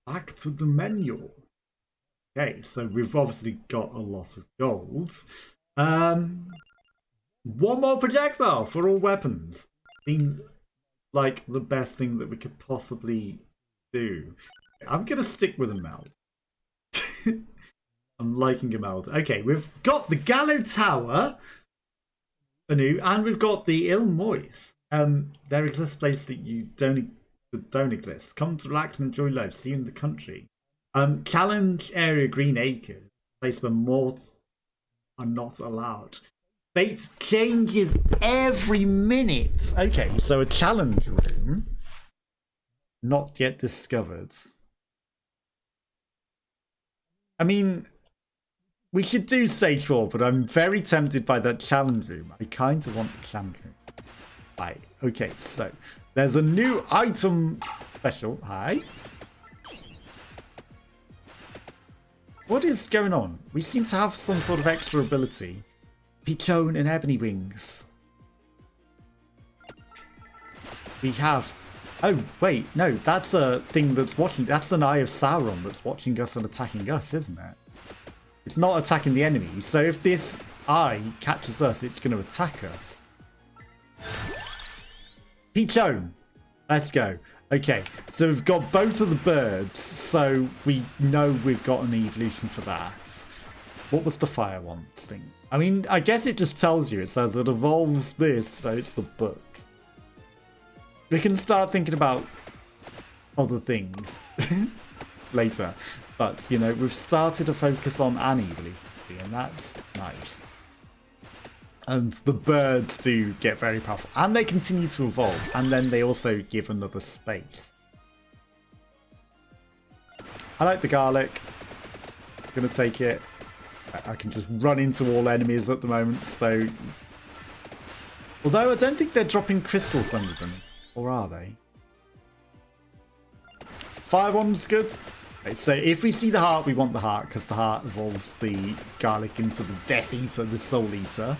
Back to the menu. Okay, so we've obviously got a lot of gold. Um, one more projectile for all weapons. Seems like the best thing that we could possibly do. I'm gonna stick with a meld. I'm liking a meld. Okay, we've got the Gallow Tower, anew, and we've got the Il Moist. There exists a place that don't exist. Come to relax and enjoy life. See you in the country. Challenge area Green Acres, place where morts are not allowed. Fate changes every minute. Okay, so a challenge room, not yet discovered. I mean, we should do stage 4, but I'm very tempted by that challenge room. I kind of want the challenge room. Right, okay, so there's a new item special. Hi. What is going on? We seem to have some sort of extra ability. Pichon and Ebony Wings. We have... Oh, wait, no, that's a thing that's watching... That's an Eye of Sauron that's watching us and attacking us, isn't it? It's not attacking the enemy, so if this eye catches us, it's going to attack us. Pichon! Let's go. Okay, so we've got both of the birds, so we know we've got an evolution for that. What was the fire one thing? I mean, I guess it just tells you. It says it evolves this, so it's the book. We can start thinking about other things later. But, you know, we've started to focus on an evolution, and that's nice. And the birds do get very powerful. And they continue to evolve. And then they also give another space. I like the garlic. I'm going to take it. I can just run into all enemies at the moment. So, although I don't think they're dropping crystals under them. Or are they? Fire one's good. Okay, so if we see the heart, we want the heart. Because the heart evolves the garlic into the Death Eater, the Soul Eater.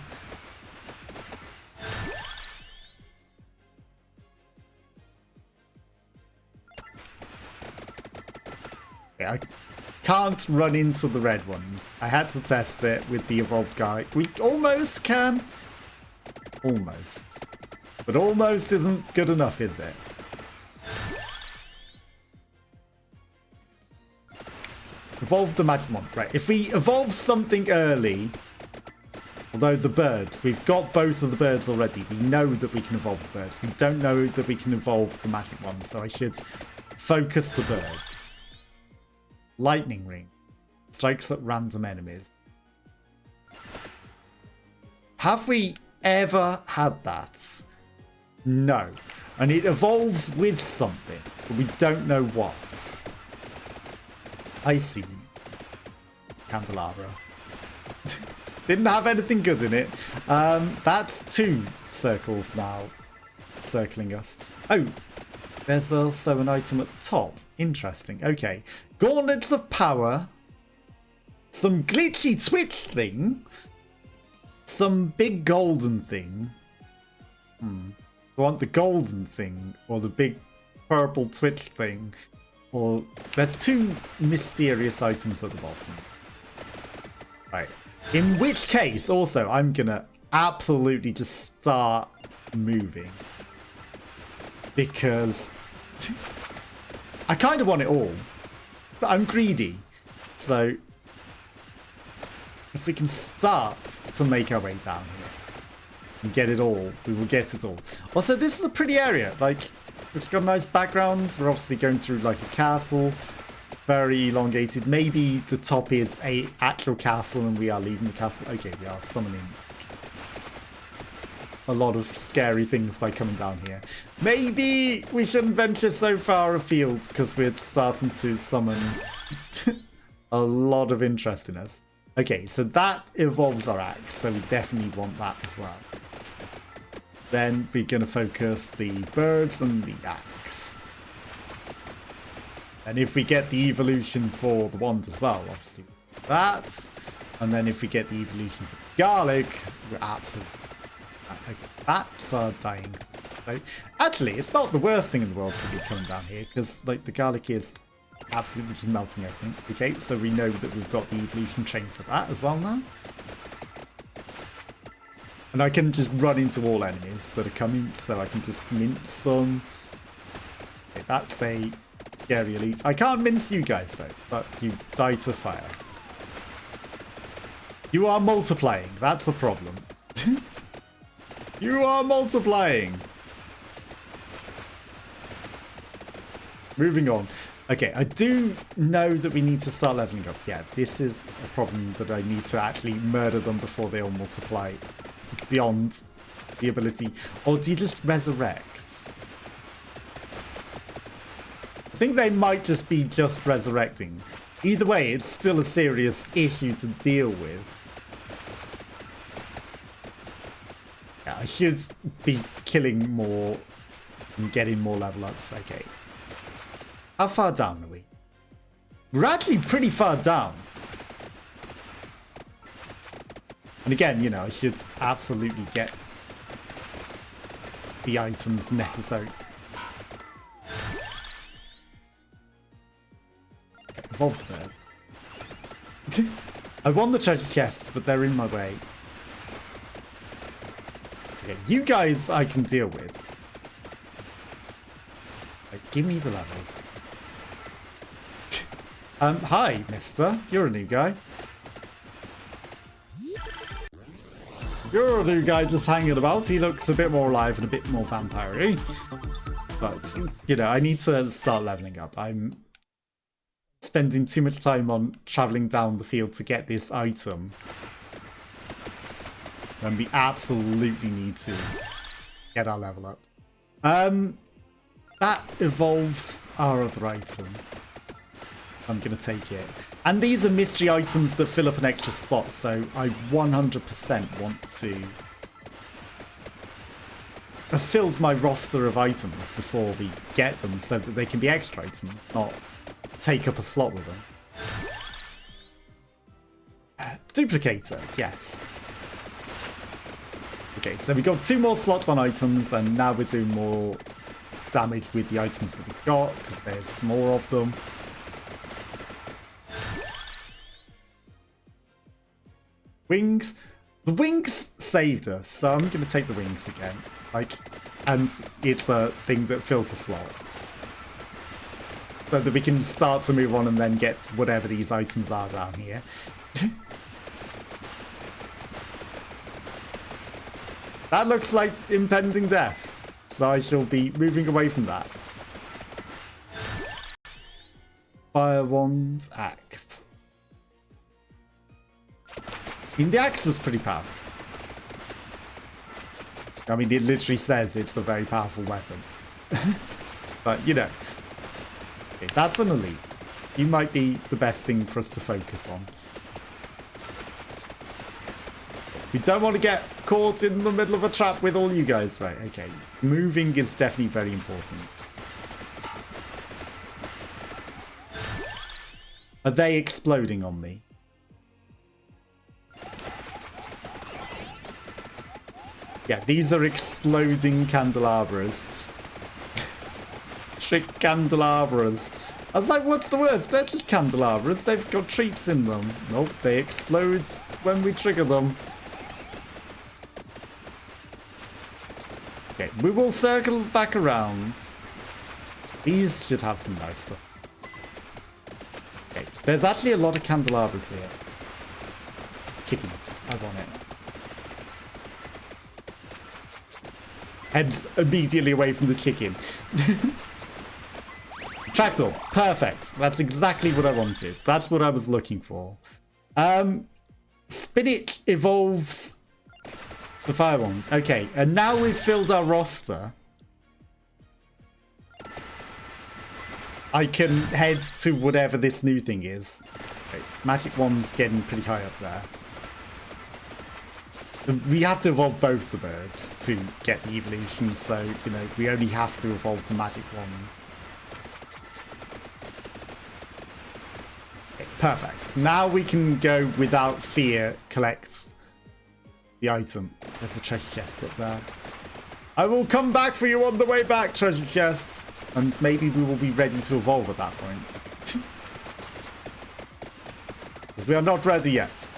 I can't run into the red ones. I had to test it with the evolved garlic. We almost can. Almost. But almost isn't good enough, is it? Evolve the magic one. Right, if we evolve something early, although the birds, we've got both of the birds already. We know that we can evolve the birds. We don't know that we can evolve the magic one, so I should focus the birds. Lightning ring. Strikes at random enemies. Have we ever had that? No. And it evolves with something, but we don't know what. I see. Candelabra. Didn't have anything good in it. That's 2 circles now circling us. Oh, there's also an item at the top. Interesting. Okay. Gauntlets of Power. Some glitchy twitch thing. Some big golden thing. I want the golden thing or the big purple twitch thing. Or there's 2 mysterious items at the bottom. Right. In which case, also, I'm gonna absolutely just start moving. Because I kind of want it all. But I'm greedy. So if we can start to make our way down here and get it all, we will get it all. Also, this is a pretty area. Like, it's got nice backgrounds. We're obviously going through like a castle. Very elongated. Maybe the top is a actual castle and we are leaving the castle. Okay, we are summoning a lot of scary things by coming down here. Maybe we shouldn't venture so far afield because we're starting to summon a lot of interest in us. Okay, so that evolves our axe, so we definitely want that as well. Then we're going to focus the birds and the axe. And if we get the evolution for the wand as well, obviously that. And then if we get the evolution for the garlic, we're absolutely... Okay, bats are dying. So, actually, it's not the worst thing in the world to be coming down here, because like the garlic is absolutely just melting everything. Okay, so we know that we've got the evolution chain for that as well now. And I can just run into all enemies that are coming, so I can just mince them. Okay, that's a scary elite. I can't mince you guys though, but you die to fire. You are multiplying, that's the problem. You are multiplying! Moving on. Okay, I do know that we need to start leveling up. Yeah, this is a problem that I need to actually murder them before they all multiply. Beyond the ability. Or do you just resurrect? I think they might just be just resurrecting. Either way, it's still a serious issue to deal with. Yeah, I should be killing more and getting more level ups. Okay. How far down are we? We're actually pretty far down. And again, you know, I should absolutely get the items necessary. Evolved bird. I want the treasure chests, but they're in my way. Okay, you guys I can deal with. Like, give me the levels. Hi, mister. You're a new guy. You're a new guy just hanging about. He looks a bit more alive and a bit more vampire-y. But, you know, I need to start leveling up. I'm spending too much time on traveling down the field to get this item. And we absolutely need to get our level up. That evolves our other item. I'm going to take it. And these are mystery items that fill up an extra spot, so I 100% want to have filled my roster of items before we get them so that they can be extra items, not take up a slot with them. Duplicator, yes. Okay, so we got 2 more slots on items, and now we're doing more damage with the items that we've got, because there's more of them. Wings. The wings saved us, so I'm going to take the wings again. And it's a thing that fills the slot. So that we can start to move on and then get whatever these items are down here. That looks like impending death. So I shall be moving away from that. Fire Wand Axe. I mean, the axe was pretty powerful. I mean, it literally says it's a very powerful weapon. But, you know. Okay, that's an elite. You might be the best thing for us to focus on. We don't want to get caught in the middle of a trap with all you guys. Right, okay. Moving is definitely very important. Are they exploding on me? Yeah, these are exploding candelabras. Trick candelabras. I was like, what's the worst? They're just candelabras. They've got treats in them. Nope, they explode when we trigger them. Okay, we will circle back around. These should have some nice stuff. Okay, there's actually a lot of candelabras here. Chicken, I want it. Heads immediately away from the chicken. Tractor, perfect. That's exactly what I wanted. That's what I was looking for. Spinach evolves the fire wand. Okay, and now we've filled our roster. I can head to whatever this new thing is. Okay, magic wand's getting pretty high up there. We have to evolve both the birds to get the evolution, so, you know, we only have to evolve the magic wand. Okay, perfect. Now we can go without fear, collect the item. There's a treasure chest up there. I will come back for you on the way back, treasure chests. And maybe we will be ready to evolve at that point. Because we are not ready yet.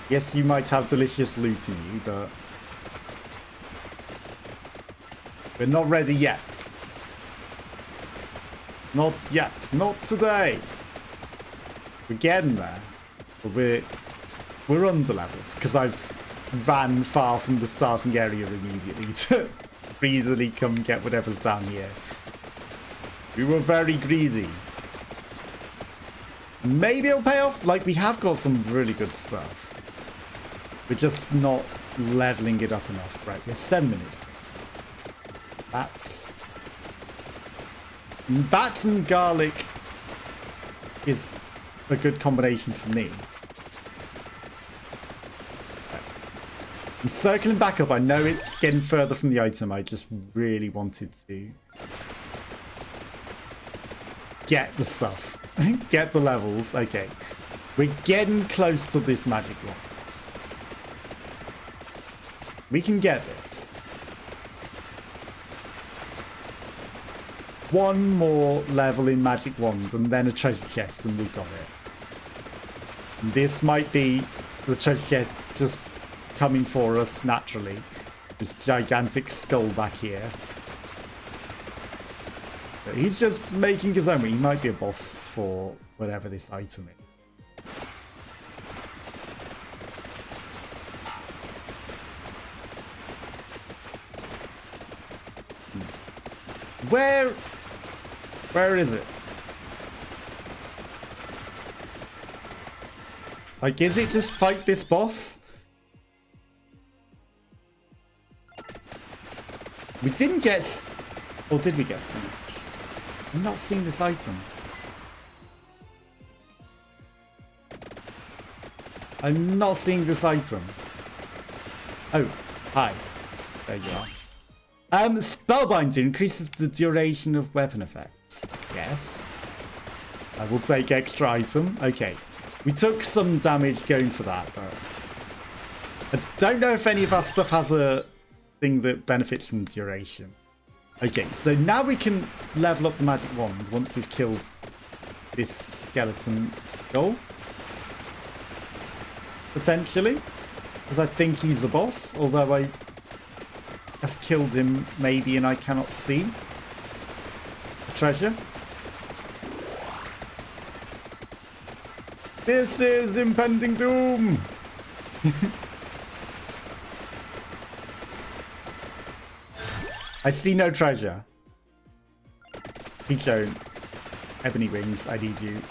Yes, you might have delicious loot in you, but we're not ready yet. Not yet. Not today. We're getting there. But we're under-leveled because I've ran far from the starting area immediately to easily come get whatever's down here. We were very greedy. Maybe it'll pay off. Like, we have got some really good stuff. We're just not leveling it up enough. Right, we're 7 minutes. Bats and garlic is a good combination for me. I'm circling back up. I know it's getting further from the item. I just really wanted to get the stuff. Get the levels. Okay. We're getting close to this magic wand. We can get this. One more level in magic wands and then a treasure chest and we've got it. And this might be the treasure chest just coming for us naturally. This gigantic skull back here. But he's just making his own. He might be a boss for whatever this item is. Where is it? Like, is it just fight this boss? We didn't get... Or did we get something? I'm not seeing this item. I'm not seeing this item. Oh, hi. There you are. Spellbinder increases the duration of weapon effects. Yes. I will take extra item. Okay. We took some damage going for that, but I don't know if any of our stuff has a thing that benefits from duration. Okay, so now we can level up the magic wand once we've killed this skeleton skull. Potentially. Because I think he's the boss, although I have killed him maybe and I cannot see the treasure. This is impending doom! I see no treasure. Please don't. Ebony Wings, I need you.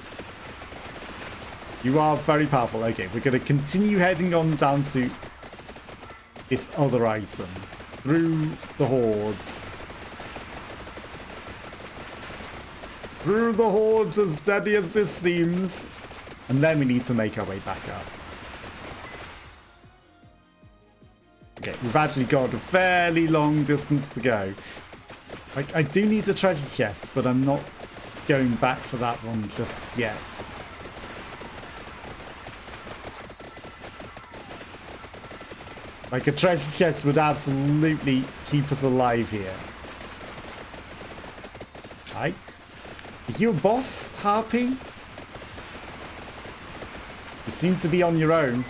You are very powerful. Okay, we're going to continue heading on down to this other item. Through the hordes. Through the hordes, as deadly as this seems. And then we need to make our way back up. Okay, we've actually got a fairly long distance to go. I do need a treasure chest, but I'm not going back for that one just yet. Like, a treasure chest would absolutely keep us alive here. Hi. Are you a boss, Harpy? You seem to be on your own.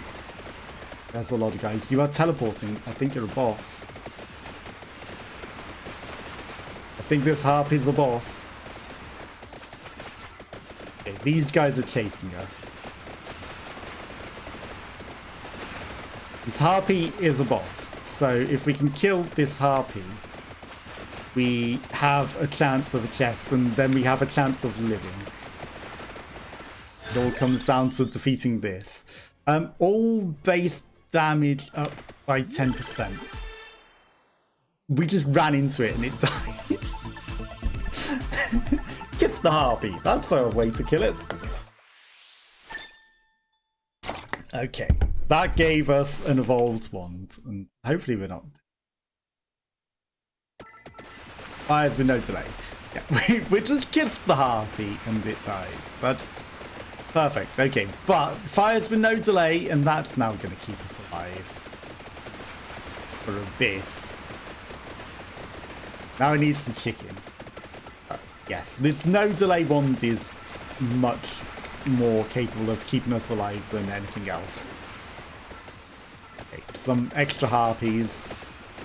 There's a lot of guys. You are teleporting. I think you're a boss. I think this Harpy's the boss. Okay, these guys are chasing us. This Harpy is a boss, so if we can kill this Harpy, we have a chance of a chest, and then we have a chance of living. It all comes down to defeating this. All base damage up by 10%. We just ran into it and it died. Kiss the Harpy. That's a way to kill it. Okay. That gave us an evolved wand, and hopefully we're not. Fires with no delay. Yeah, we just kissed the Harpy and it dies. That's perfect. Okay, but fires with no delay, and that's now going to keep us alive for a bit. Now I need some chicken. Yes, this no delay wand is much more capable of keeping us alive than anything else. Okay, some extra harpies,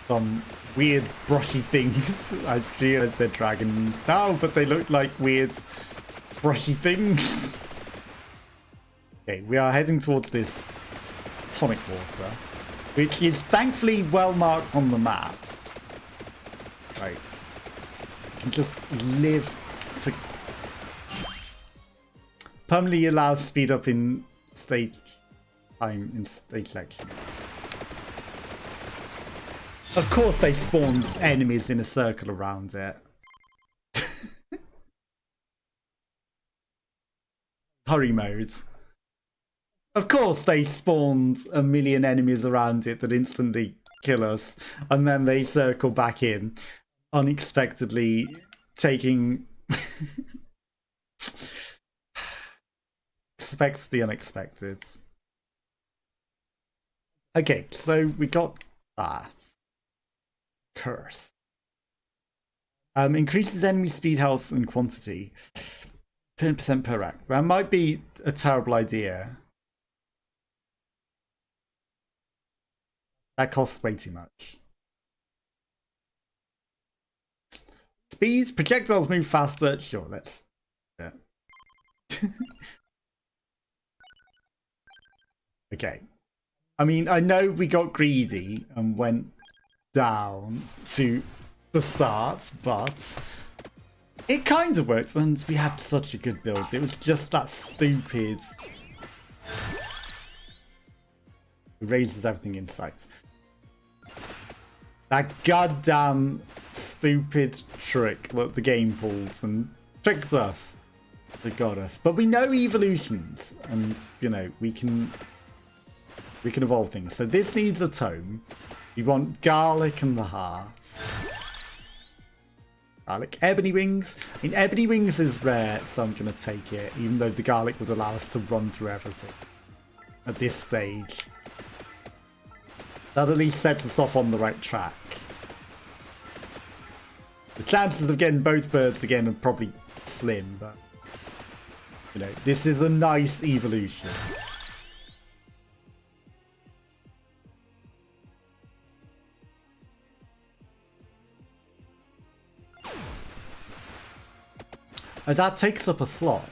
some weird brushy things. I realize they're dragons now, but they look like weird brushy things. Okay, we are heading towards this tonic water, which is thankfully well marked on the map. Right. You can just live to permanently allow speed up in stage time in stage selection. Of course they spawned enemies in a circle around it. Hurry mode. Of course they spawned a million enemies around it that instantly kill us, and then they circle back in, unexpectedly taking... expects the unexpected. Okay, so we got that. Curse. Increases enemy speed, health, and quantity. 10% per rack. That might be a terrible idea. That costs way too much. Speeds, projectiles move faster. Sure, let's... Yeah. Okay. I mean, I know we got greedy and went down to the start, but it kind of works, and we had such a good build. It was just that stupid... It raises everything in sight. That goddamn stupid trick that the game pulls and tricks us. They got us. But we know evolutions, and, you know, we can evolve things. So this needs a tome. We want garlic and the hearts. Garlic. Ebony wings. I mean, ebony wings is rare, so I'm going to take it, even though the garlic would allow us to run through everything at this stage. That at least sets us off on the right track. The chances of getting both birds again are probably slim, but, you know, this is a nice evolution. Oh, that takes up a slot.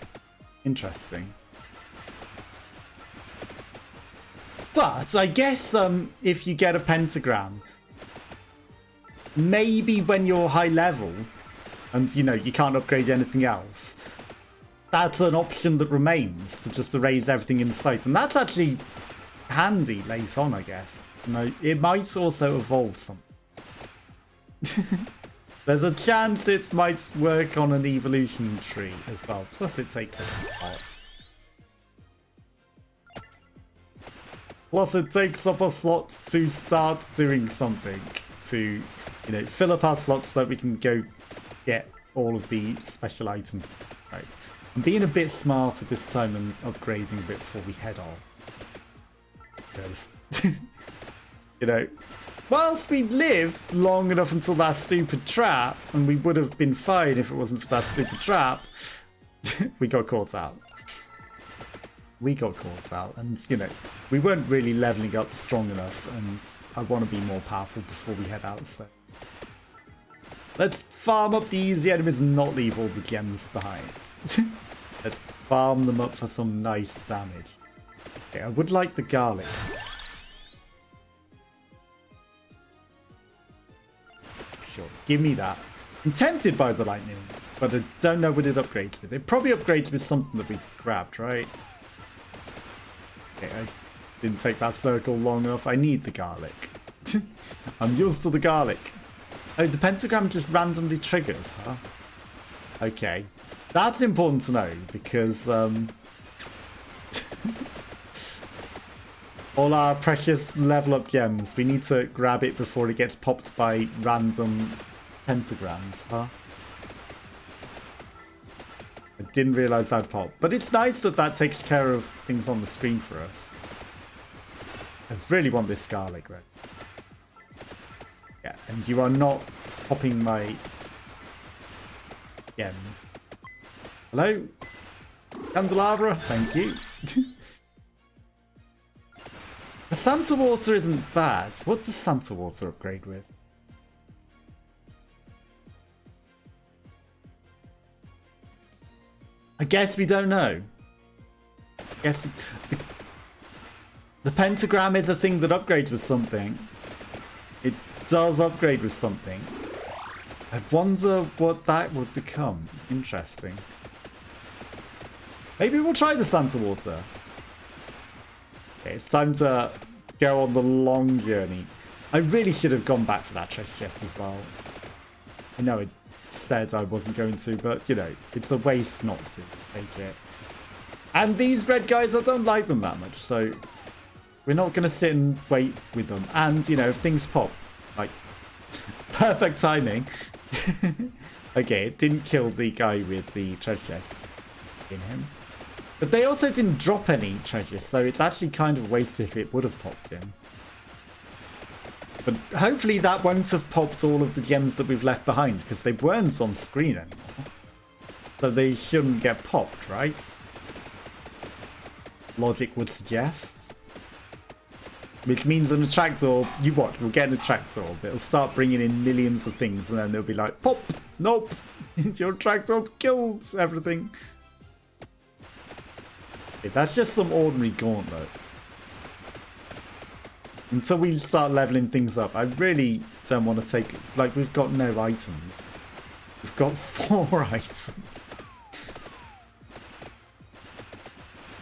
Interesting. But I guess if you get a pentagram, maybe when you're high level and, you know, you can't upgrade anything else, that's an option that remains, to just erase everything in sight. And that's actually handy later on, I guess. You know, it might also evolve something. There's a chance it might work on an evolution tree as well. Plus it takes a slot. Plus it takes up a slot to start doing something. To, you know, fill up our slots so that we can go get all of the special items. Right. I'm being a bit smarter this time and upgrading a bit before we head on. Because, you know, whilst we lived long enough until that stupid trap, and we would have been fine if it wasn't for that stupid trap, we got caught out. We got caught out, and, you know, we weren't really leveling up strong enough, and I want to be more powerful before we head out, so... Let's farm up the easy enemies and not leave all the gems behind. Let's farm them up for some nice damage. Okay, I would like the garlic. Sure, give me that. I'm tempted by the lightning, but I don't know what it upgrades with. It probably upgrades with something that we grabbed, right? Okay, I didn't take that circle long enough. I need the garlic. I'm used to the garlic. Oh, the pentagram just randomly triggers, huh? Okay. That's important to know, because all our precious level up gems, we need to grab it before it gets popped by random pentagrams, huh? I didn't realise that pop. But it's nice that that takes care of things on the screen for us. I really want this garlic, though. Yeah, and you are not popping my gems. Hello? Candelabra, thank you. The Santa Water isn't bad. What does Santa Water upgrade with? I guess we don't know. I guess the pentagram is a thing that upgrades with something. It does upgrade with something. I wonder what that would become. Interesting. Maybe we'll try the Santa Water. Okay, it's time to go on the long journey. I really should have gone back for that treasure chest as well. I know it said I wasn't going to, but, you know, it's a waste not to take it. And these red guys, I don't like them that much, so we're not going to sit and wait with them. And, you know, if things pop, like, perfect timing. Okay, it didn't kill the guy with the treasure chest in him. But they also didn't drop any treasure, so it's actually kind of a waste if it would have popped in. But hopefully that won't have popped all of the gems that we've left behind, because they weren't on screen anymore. So they shouldn't get popped, right? Logic would suggest. Which means an attract orb, you watch, we'll get an attract orb. It'll start bringing in millions of things, and then they'll be like, pop! Nope! Your attract orb killed everything. Okay, that's just some ordinary gauntlet. Until we start leveling things up, I really don't want to take... Like, we've got no items. We've got 4 items.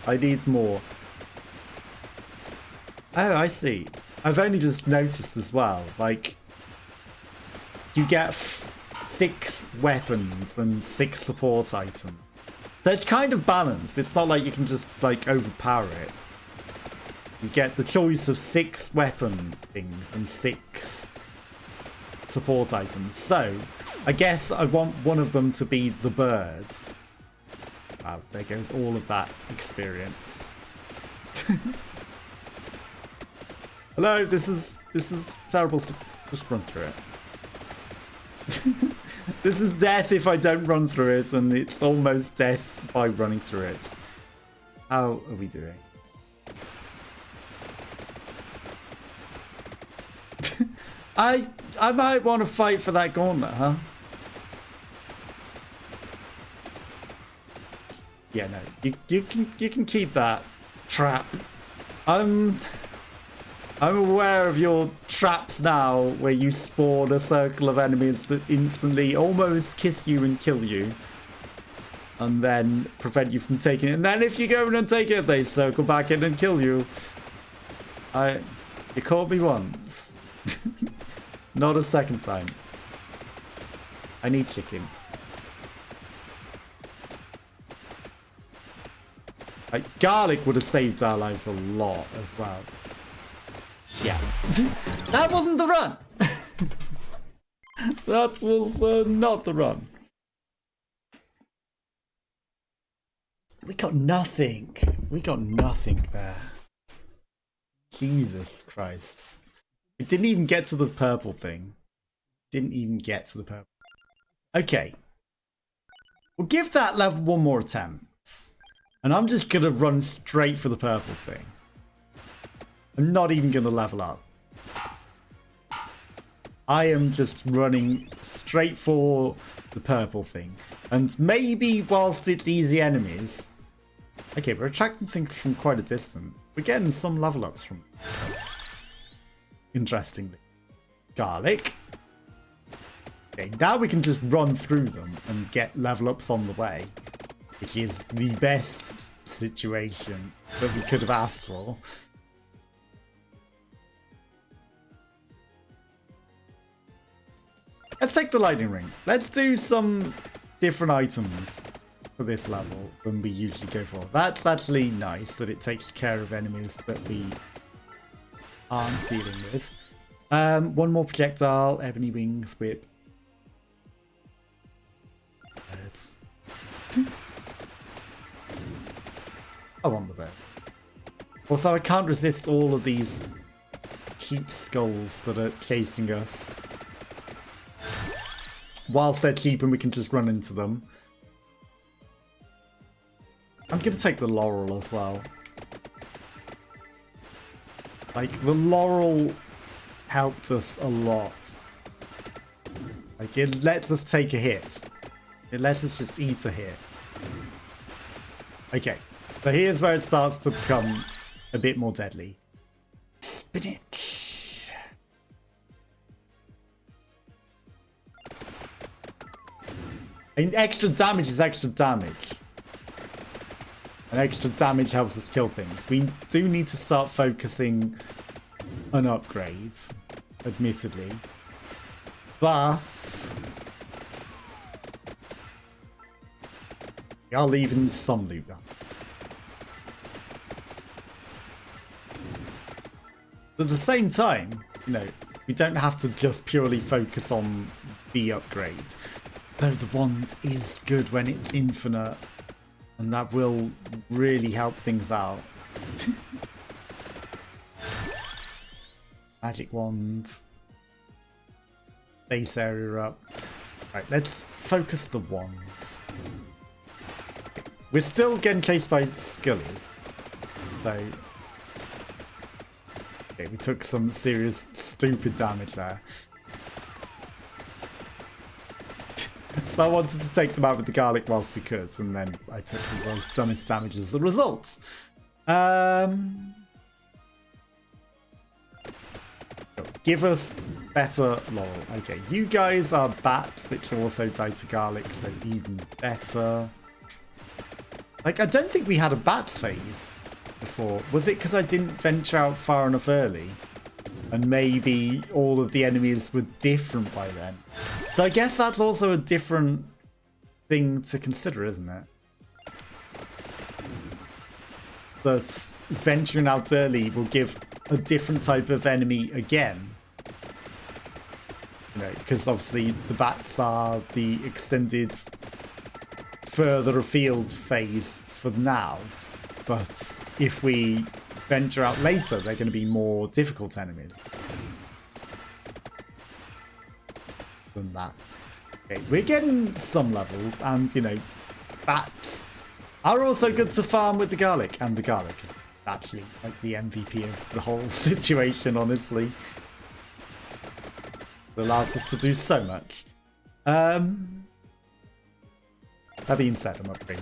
I need more. Oh, I see. I've only just noticed as well, like, you get 6 weapons and 6 support items. So it's kind of balanced. It's not like you can just, like, overpower it. You get the choice of 6 weapon things and 6 support items. So, I guess I want one of them to be the birds. Wow, there goes all of that experience. Hello, this is terrible. Just run through it. This is death if I don't run through it, and it's almost death by running through it. How are we doing? I might want to fight for that gauntlet, huh? Yeah, no, you can keep that trap. I'm aware of your traps now, where you spawn a circle of enemies that instantly almost kiss you and kill you, and then prevent you from taking it. And then if you go in and take it, they circle back in and kill you. You caught me once. Not a second time. I need chicken. Like, garlic would have saved our lives a lot as well. Yeah. That wasn't the run! That was not the run. We got nothing. We got nothing there. Jesus Christ. It didn't even get to the purple thing. Didn't even get to the purple. Okay. We'll give that level one more attempt. And I'm just going to run straight for the purple thing. I'm not even going to level up. I am just running straight for the purple thing. And maybe whilst it's easy enemies... Okay, we're attracting things from quite a distance. We're getting some level ups from... Interestingly. Garlic. Okay, now we can just run through them and get level ups on the way. Which is the best situation that we could have asked for. Let's take the lightning ring. Let's do some different items for this level than we usually go for. That's actually nice that it takes care of enemies that we aren't dealing with. One more projectile, ebony wings, whip. Birds. I want the bird. Also, I can't resist all of these cheap skulls that are chasing us. Whilst they're cheap and we can just run into them. I'm going to take the laurel as well. Like, the laurel helped us a lot. Like, it lets us take a hit. It lets us just eat a hit. Okay, so here's where it starts to become a bit more deadly. Spinach. And extra damage is extra damage. And extra damage helps us kill things. We do need to start focusing on upgrades, admittedly. But we are leaving some loot up. But at the same time, you know, we don't have to just purely focus on the upgrades. Though the wand is good when it's infinite. And that will really help things out. Magic wand. Base area up. Right, let's focus the wands. We're still getting chased by skullies. So... okay, we took some serious stupid damage there. So I wanted to take them out with the garlic whilst we could, and then I took the world's dumbest damage as a result. Give us better laurel. Okay, you guys are bats, which also die to garlic, so even better. Like, I don't think we had a bat phase before. Was it because I didn't venture out far enough early? And maybe all of the enemies were different by then. So I guess that's also a different thing to consider, isn't it? That venturing out early will give a different type of enemy again. You know, because obviously the bats are the extended further afield phase for now. But if we venture out later, they're going to be more difficult enemies than that. Okay, we're getting some levels, and you know, bats are also good to farm with the garlic, and the garlic is actually like the MVP of the whole situation, honestly. It allows us to do so much. That being said, I'm upgrading.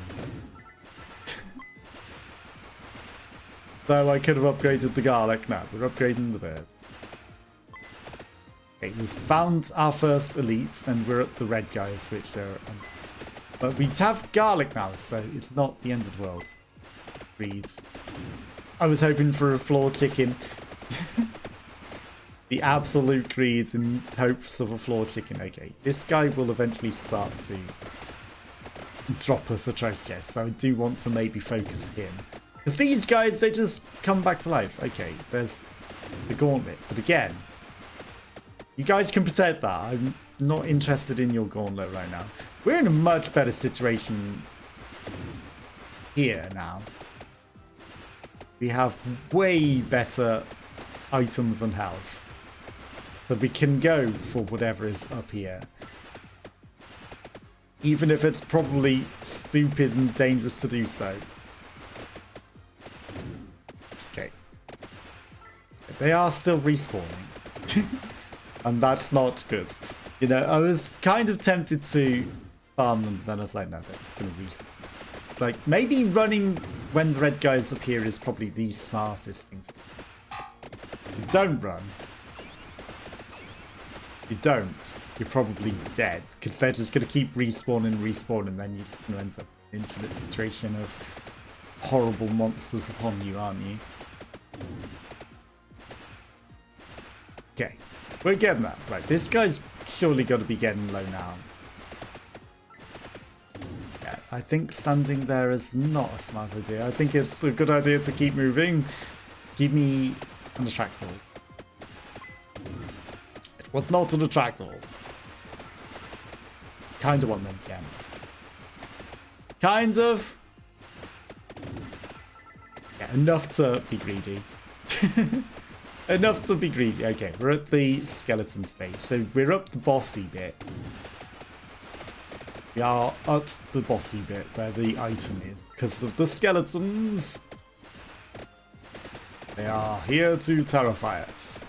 So I could have upgraded the garlic. No, we're upgrading the bird. Okay, we've found our first elite, and we're at the red guys, which are... but we have garlic now, so it's not the end of the world. Reeds. I was hoping for a floor chicken. The absolute greed in hopes of a floor chicken. Okay, this guy will eventually start to drop us a treasure chest, so I do want to maybe focus him. Because these guys, they just come back to life. Okay, there's the gauntlet. But again, you guys can protect that. I'm not interested in your gauntlet right now. We're in a much better situation here now. We have way better items and health. But we can go for whatever is up here. Even if it's probably stupid and dangerous to do so. Okay. They are still respawning. And that's not good. You know, I was kind of tempted to farm them, then I was like, no, they're going to respawn. Like, maybe running when the red guys appear is probably the smartest thing to do. If you don't run, if you don't, you're probably dead. Because they're just going to keep respawning, then you're going to end up in an infinite situation of horrible monsters upon you, aren't you? Okay. We're getting that. Right, this guy's surely got to be getting low now. Yeah, I think standing there is not a smart idea. I think it's a good idea to keep moving. Keep me an attractable. It was not an attractable. Kind of want them to end. Kind of. Yeah, enough to be greedy. Enough to be greedy. Okay, we're at the skeleton stage, so we're up the bossy bit. We are at the bossy bit where the item is because of the skeletons. They are here to terrify us.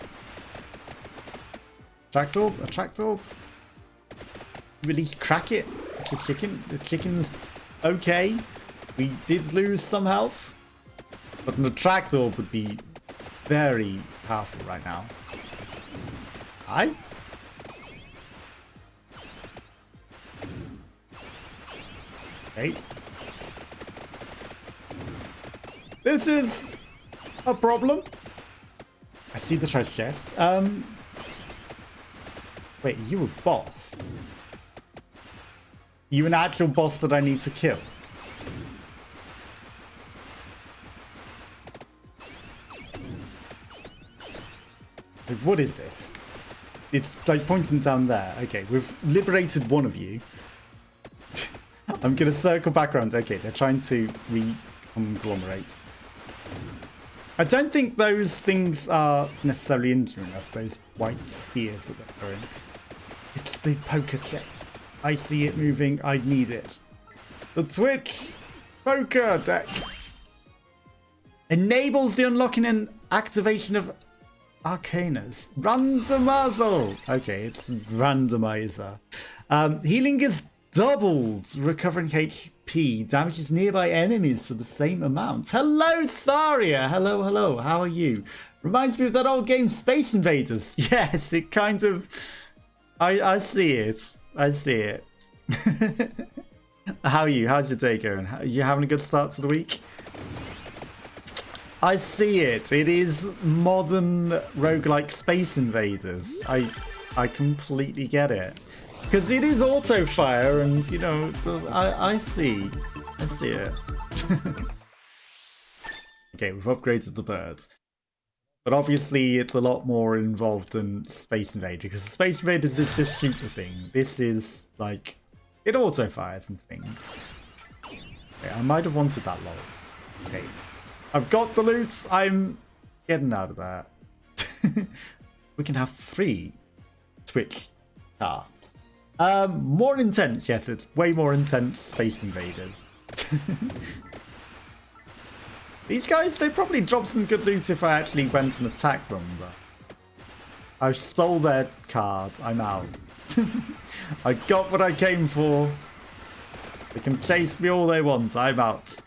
Attract orb, attract orb. Really crack it. The chicken. The chicken's okay. We did lose some health, but an attract orb would be very powerful right now. Hi. Okay. This is a problem. I see the treasure chest. Wait, you a boss? You an actual boss that I need to kill? Like, what is this? It's like pointing down there. Okay, we've liberated one of you. I'm gonna circle back around. Okay, they're trying to re-conglomerate. I don't think those things are necessarily injuring us, those white spears that they're throwing. It's the poker chip. I see it moving, I need it. The Twitch poker deck enables the unlocking and activation of Arcanas. Randomizer. Okay, it's randomizer. Healing is doubled. Recovering HP damages nearby enemies for the same amount. Hello, Tharia. Hello, hello. How are you? Reminds me of that old game, Space Invaders. Yes, it kind of. I see it. I see it. How are you? How's your day going? Are you having a good start to the week? I see it. It is modern roguelike Space Invaders. I completely get it. Because it is auto fire and, you know, I see. I see it. Okay, we've upgraded the birds. But obviously it's a lot more involved than Space Invaders. Because Space Invaders is just shoot the thing. This is, like, it auto fires and things. Okay, I might have wanted that lol. Okay. I've got the loot. I'm getting out of there. We can have 3 Twitch cards. More intense. Yes, it's way more intense Space Invaders. These guys, they probably dropped some good loot if I actually went and attacked them, but I stole their cards. I'm out. I got what I came for. They can chase me all they want. I'm out.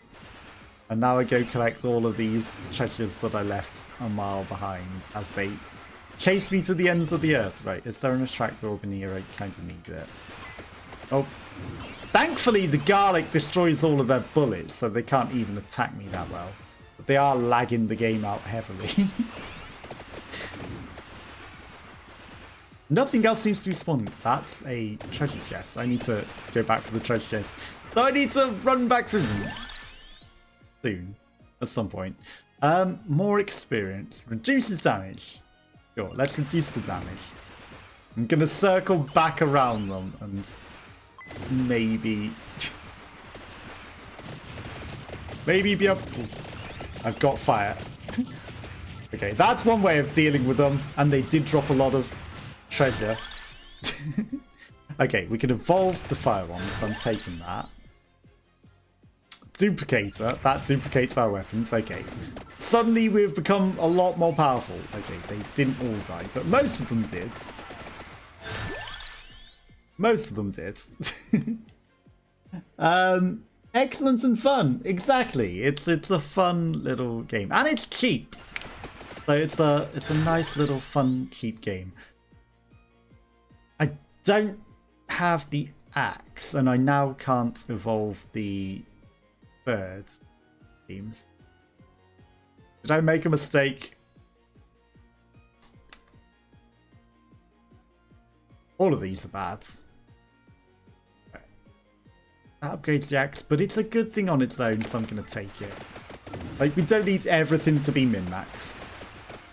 And now I go collect all of these treasures that I left a mile behind as they chase me to the ends of the earth. Right, is there an attract orb in here? I kind of need it. Oh. Thankfully, the garlic destroys all of their bullets, so they can't even attack me that well. But they are lagging the game out heavily. Nothing else seems to be spawning. That's a treasure chest. I need to go back for the treasure chest. So I need to run back through them. Soon, at some point. More experience. Reduces damage. Sure, let's reduce the damage. I'm gonna circle back around them and maybe be up. I've got fire. Okay, that's one way of dealing with them, and they did drop a lot of treasure. Okay, we can evolve the fire one, so I'm taking that. Duplicator, that duplicates our weapons. Okay, suddenly we've become a lot more powerful. Okay, they didn't all die, but most of them did. Most of them did. Excellent and fun. Exactly. It's a fun little game, and it's cheap. So it's a nice little fun cheap game. I don't have the axe, and I now can't evolve the bird teams. Did I make a mistake? All of these are bad. That upgrades the axe, but it's a good thing on its own, so I'm going to take it. Like, we don't need everything to be min-maxed.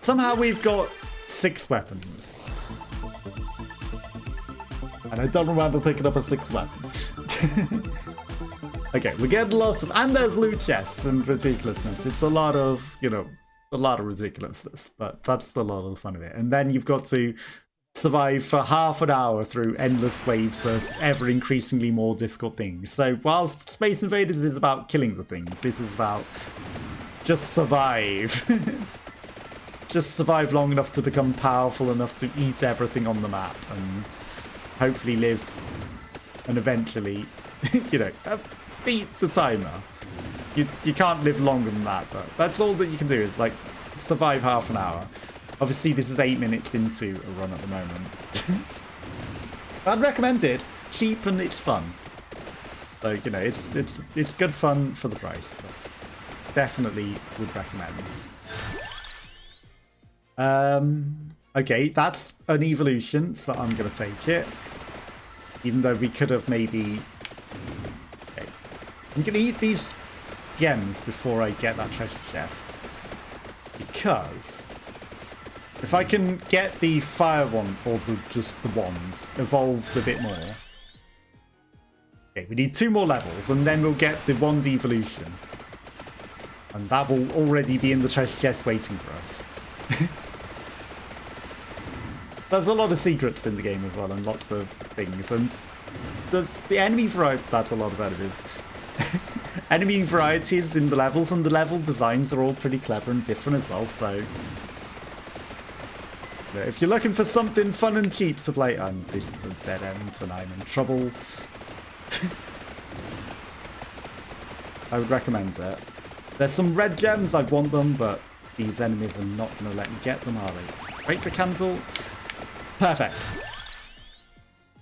Somehow we've got 6 weapons. And I don't remember picking up a 6th weapon. Okay, we're getting lots of... And there's loot chests and ridiculousness. It's a lot of, you know, a lot of ridiculousness. But that's a lot of the fun of it. And then you've got to survive for half an hour through endless waves of ever increasingly more difficult things. So whilst Space Invaders is about killing the things, this is about just survive. Just survive long enough to become powerful enough to eat everything on the map and hopefully live and eventually, you know, beat the timer. You can't live longer than that, but that's all that you can do is like survive half an hour. Obviously, this is 8 minutes into a run at the moment. I'd recommend it. Cheap and it's fun. So, you know, it's good fun for the price. So definitely would recommend. Okay, that's an evolution, so I'm going to take it. Even though we could have maybe... Okay. I'm going to eat these gems before I get that treasure chest. Because... if I can get the fire wand, or just the wand, evolved a bit more. Okay, we need 2 more levels, and then we'll get the wand evolution. And that will already be in the treasure chest waiting for us. There's a lot of secrets in the game as well, and lots of things. And the enemy variety, that's a lot of enemies. Enemy varieties in the levels, and the level designs are all pretty clever and different as well, so... if you're looking for something fun and cheap to play, and this is a dead end and I'm in trouble, I would recommend it. There's some red gems, I'd want them, but these enemies are not going to let me get them, are they? Break the candle. Perfect.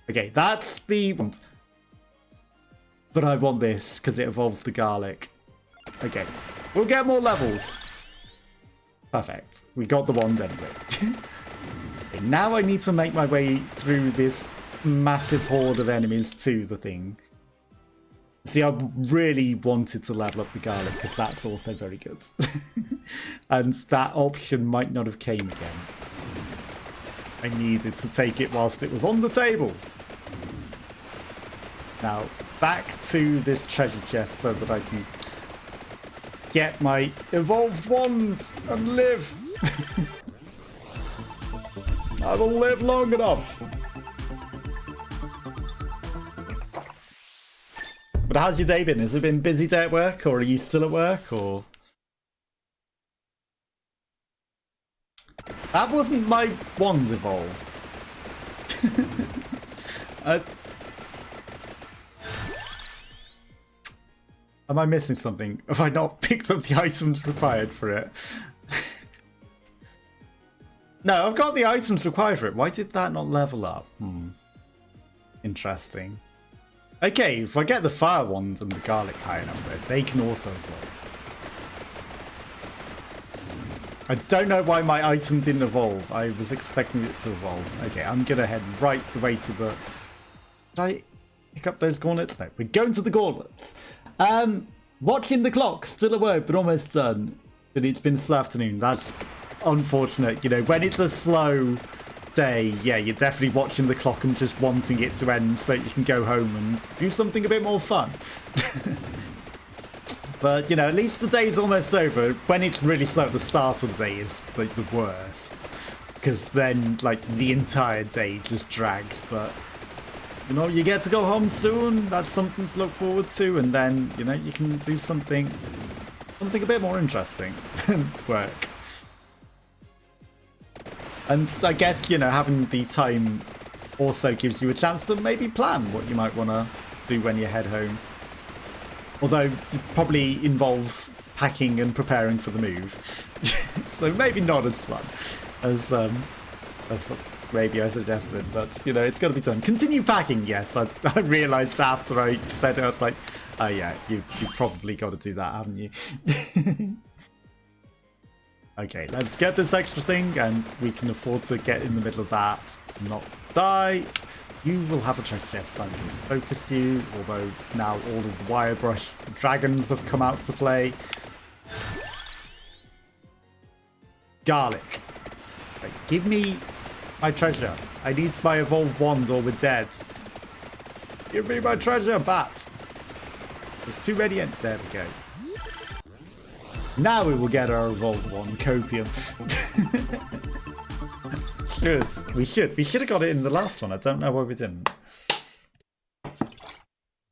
Okay, that's the one. But I want this, because it evolves the garlic. Okay, we'll get more levels. Perfect. We got the wand anyway. Okay, now I need to make my way through this massive horde of enemies to the thing. See, I really wanted to level up the garlic because that's also very good. And that option might not have came again. I needed to take it whilst it was on the table. Now, back to this treasure chest so that I can get my evolved wands and live. I will live long enough. But how's your day been? Has it been a busy day at work, or are you still at work, or? That wasn't my wand evolved. Am I missing something? Have I not picked up the items required for it? No, I've got the items required for it. Why did that not level up? Interesting. Okay, if I get the fire wand and the garlic high enough, they can also evolve. I don't know why my item didn't evolve. I was expecting it to evolve. Okay, I'm going to head right the way to the... Did I pick up those gauntlets? No, we're going to the gauntlets. Watching the clock. Still at work, but almost done. But it's been slow afternoon. That's unfortunate. You know, when it's a slow day, yeah, you're definitely watching the clock and just wanting it to end so you can go home and do something a bit more fun. But, you know, at least the day's almost over. When it's really slow at the start of the day is, like, the worst. Because then, like, the entire day just drags. But, you know, you get to go home soon. That's something to look forward to. And then, you know, you can do something a bit more interesting than work. And I guess, you know, having the time also gives you a chance to maybe plan what you might want to do when you head home. Although it probably involves packing and preparing for the move. So maybe not as fun as maybe I suggested. But, you know, it's got to be done. Continue packing, yes. I realised after I said it, I was like, oh yeah, you've probably got to do that, haven't you? Okay, let's get this extra thing, and we can afford to get in the middle of that and not die. You will have a treasure chest, so I'm going to focus you, although now all of the wire brush dragons have come out to play. Garlic. Right, give me my treasure. I need my evolved wand or we're dead. Give me my treasure, bats. There's too many in. There we go. Now we will get our evolved one, copium. should. We should. We should have got it in the last one. I don't know why we didn't.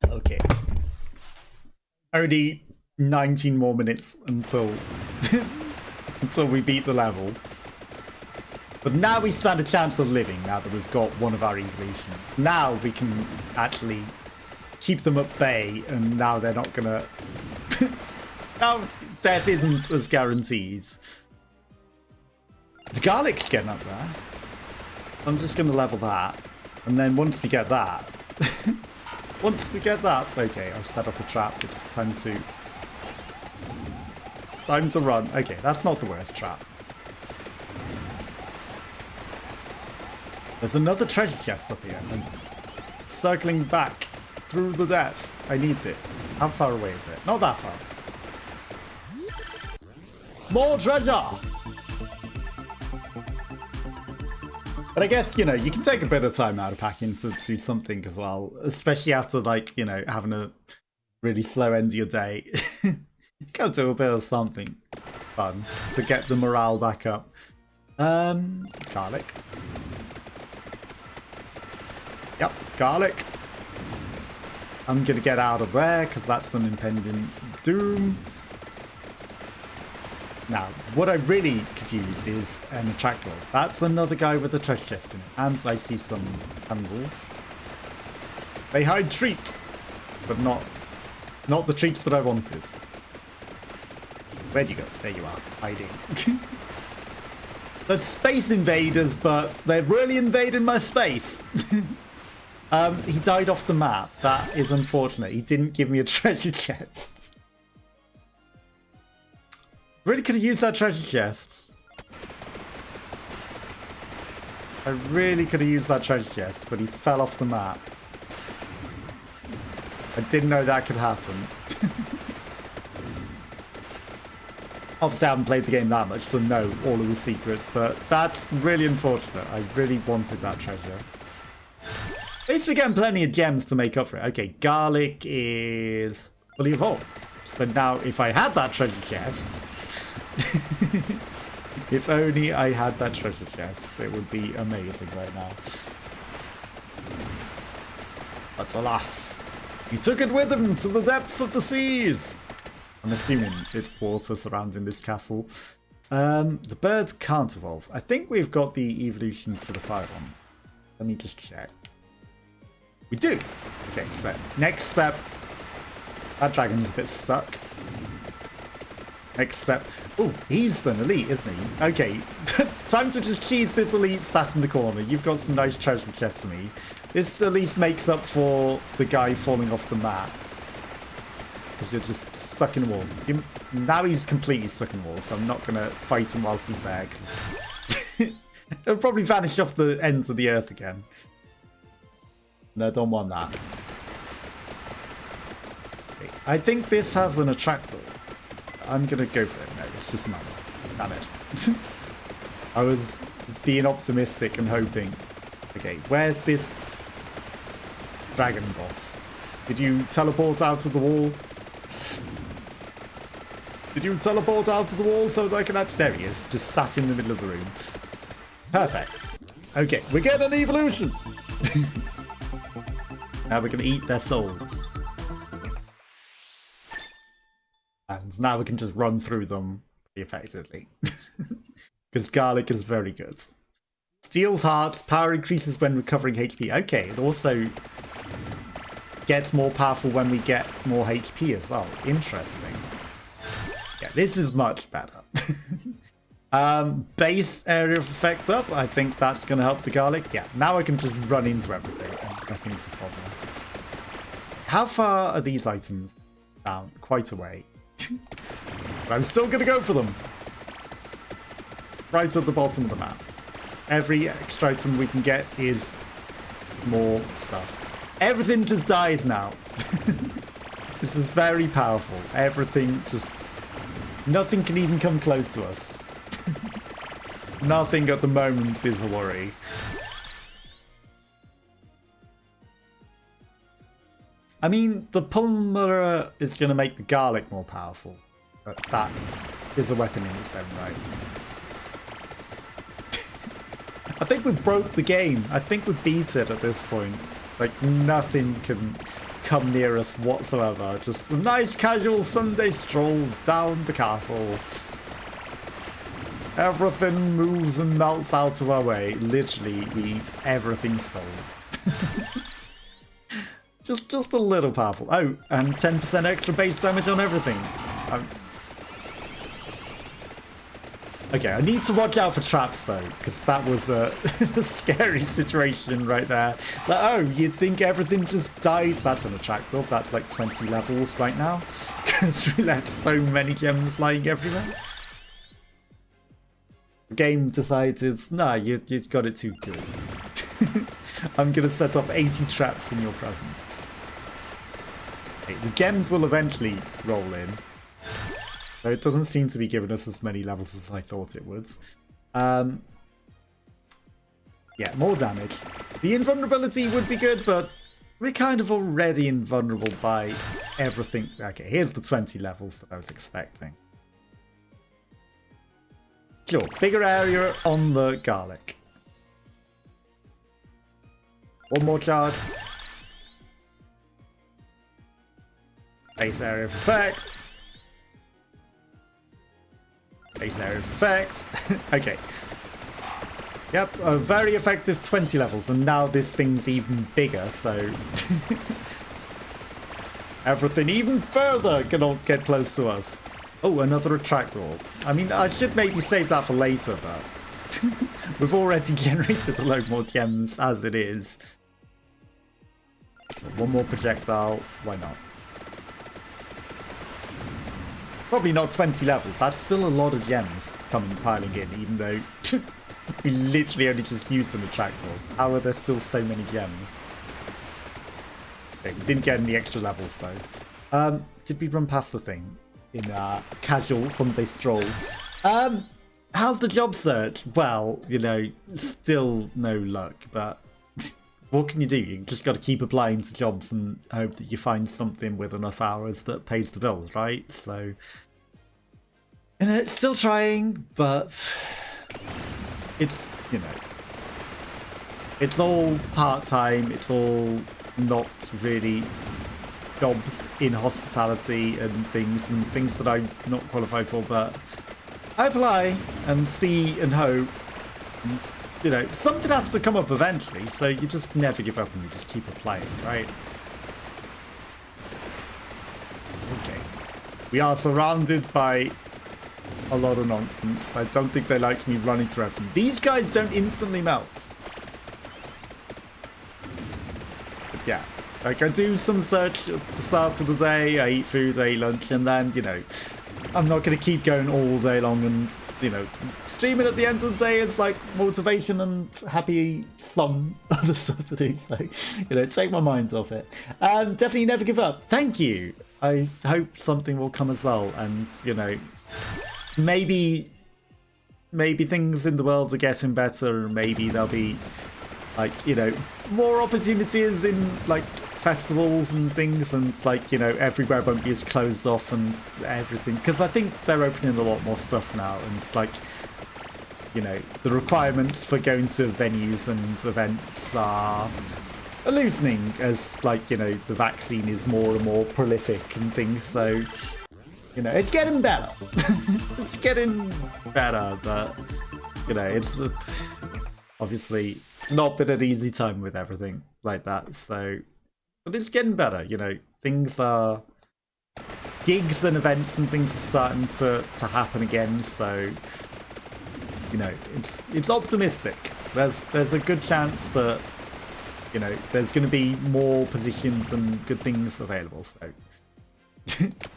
Okay. Only 19 more minutes until until we beat the level. But now we stand a chance of living, now that we've got one of our evolutions. Now we can actually keep them at bay, and now they're not gonna... now death isn't as guaranteed. The garlic's getting up there. I'm just gonna level that. And then once we get that... once we get that... Okay, I've set up a trap. It's time to... time to run. Okay, that's not the worst trap. There's another treasure chest up here. And circling back through the depth. I need it. How far away is it? Not that far. More treasure! But I guess, you know, you can take a bit of time out of packing to do something as well. Especially after, like, you know, having a really slow end of your day. You gotta do a bit of something fun to get the morale back up. Garlic. Yep, garlic. I'm gonna get out of there because that's an impending doom. Now, what I really could use is an attractor. That's another guy with a treasure chest in it. And I see some animals. They hide treats, but not the treats that I wanted. Where'd you go? There you are, hiding. They're space invaders, but they're really invading my space. He died off the map. That is unfortunate. He didn't give me a treasure chest. Really could have used that treasure chest. I really could have used that treasure chest, but he fell off the map. I didn't know that could happen. Obviously, I haven't played the game that much to know all of the secrets, but that's really unfortunate. I really wanted that treasure. At least we're getting plenty of gems to make up for it. Okay, garlic is fully evolved. So now, if I had that treasure chest... if only I had that treasure chest, it would be amazing right now. But alas, he took it with him to the depths of the seas. I'm assuming it's water surrounding this castle. The birds can't evolve. I think we've got the evolution for the fire one. Let me just check. We do. Okay, so next step. That dragon's a bit stuck. Next step. Oh, he's an elite, isn't he? Okay, time to just cheese this elite sat in the corner. You've got some nice treasure chests for me. This at least makes up for the guy falling off the map. Because you're just stuck in a wall. Now he's completely stuck in a wall, so I'm not going to fight him whilst he's there. He'll probably vanish off the ends of the earth again. No, I don't want that. Okay, I think this has an attractor. I'm going to go for it. No, it's just not. Damn it. I was being optimistic and hoping. Okay, where's this dragon boss? Did you teleport out of the wall? Did you teleport out of the wall so that I can actually... There he is, just sat in the middle of the room. Perfect. Okay, we're getting an evolution. Now we're going to eat their souls. And now we can just run through them pretty effectively. Because garlic is very good. Steel's heart, power increases when recovering HP. Okay, it also gets more powerful when we get more HP as well. Interesting. Yeah, this is much better. Base area of effect up. I think that's going to help the garlic. Yeah, now I can just run into everything. And nothing's a problem. How far are these items down? Quite a way. But I'm still going to go for them. Right at the bottom of the map. Every extra item we can get is more stuff. Everything just dies now. This is very powerful. Everything just... Nothing can even come close to us. Nothing at the moment is a worry. I mean, the Pulmera is going to make the garlic more powerful. But that is a weapon in its own right. I think we broke the game. I think we beat it at this point. Like, nothing can come near us whatsoever. Just a nice casual Sunday stroll down the castle. Everything moves and melts out of our way. Literally, we eat everything sold. just a little powerful. Oh, and 10% extra base damage on everything. Okay, I need to watch out for traps though, because that was a scary situation right there. Like, oh, you think everything just dies? That's an attractor. That's like 20 levels right now, because we left so many gems lying everywhere. The game decided, nah, you got it too good. I'm gonna set off 80 traps in your presence. Okay, the gems will eventually roll in. So it doesn't seem to be giving us as many levels as I thought it would. Yeah, more damage. The invulnerability would be good, but we're kind of already invulnerable by everything. Okay, here's the 20 levels that I was expecting. Sure, bigger area on the garlic. One more charge. Base area perfect. Base area perfect. Okay. Yep, a very effective 20 levels, and now this thing's even bigger, so everything even further cannot get close to us. Oh, another attractor. I mean, I should maybe save that for later, but we've already generated a load more gems as it is. One more projectile, why not? Probably not 20 levels, that's still a lot of gems coming piling in, even though we literally only just used an attractor. How are there still so many gems? Okay, we didn't get any extra levels though. Did we run past the thing in casual Sunday stroll? How's the job search? Well, you know, still no luck, but what can you do? You just got to keep applying to jobs and hope that you find something with enough hours that pays the bills, right? So, you know, still trying, but it's, you know, it's all part-time, it's all not really jobs in hospitality and things that I'm not qualified for, but I apply and see and hope. And, you know, something has to come up eventually, so you just never give up and you just keep applying, right? Okay. We are surrounded by a lot of nonsense. I don't think they liked me running through everything. These guys don't instantly melt. But yeah. Like, I do some search at the start of the day, I eat food, I eat lunch, and then, you know, I'm not going to keep going all day long and, you know, streaming at the end of the day is like motivation and happy some other stuff to do. So, you know, take my mind off it. Definitely never give up. Thank you. I hope something will come as well. And, you know, maybe things in the world are getting better. Maybe there'll be, like, you know, more opportunities in, like, festivals and things, and like, you know, everywhere won't be as closed off and everything, because I think they're opening a lot more stuff now, and it's like, you know, the requirements for going to venues and events are loosening as, like, you know, the vaccine is more and more prolific and things, so, you know, it's getting better. It's getting better, but, you know, it's obviously not been an easy time with everything like that, so. But it's getting better, you know, things are, gigs and events and things are starting to happen again, so, you know, it's optimistic. There's a good chance that, you know, there's going to be more positions and good things available, so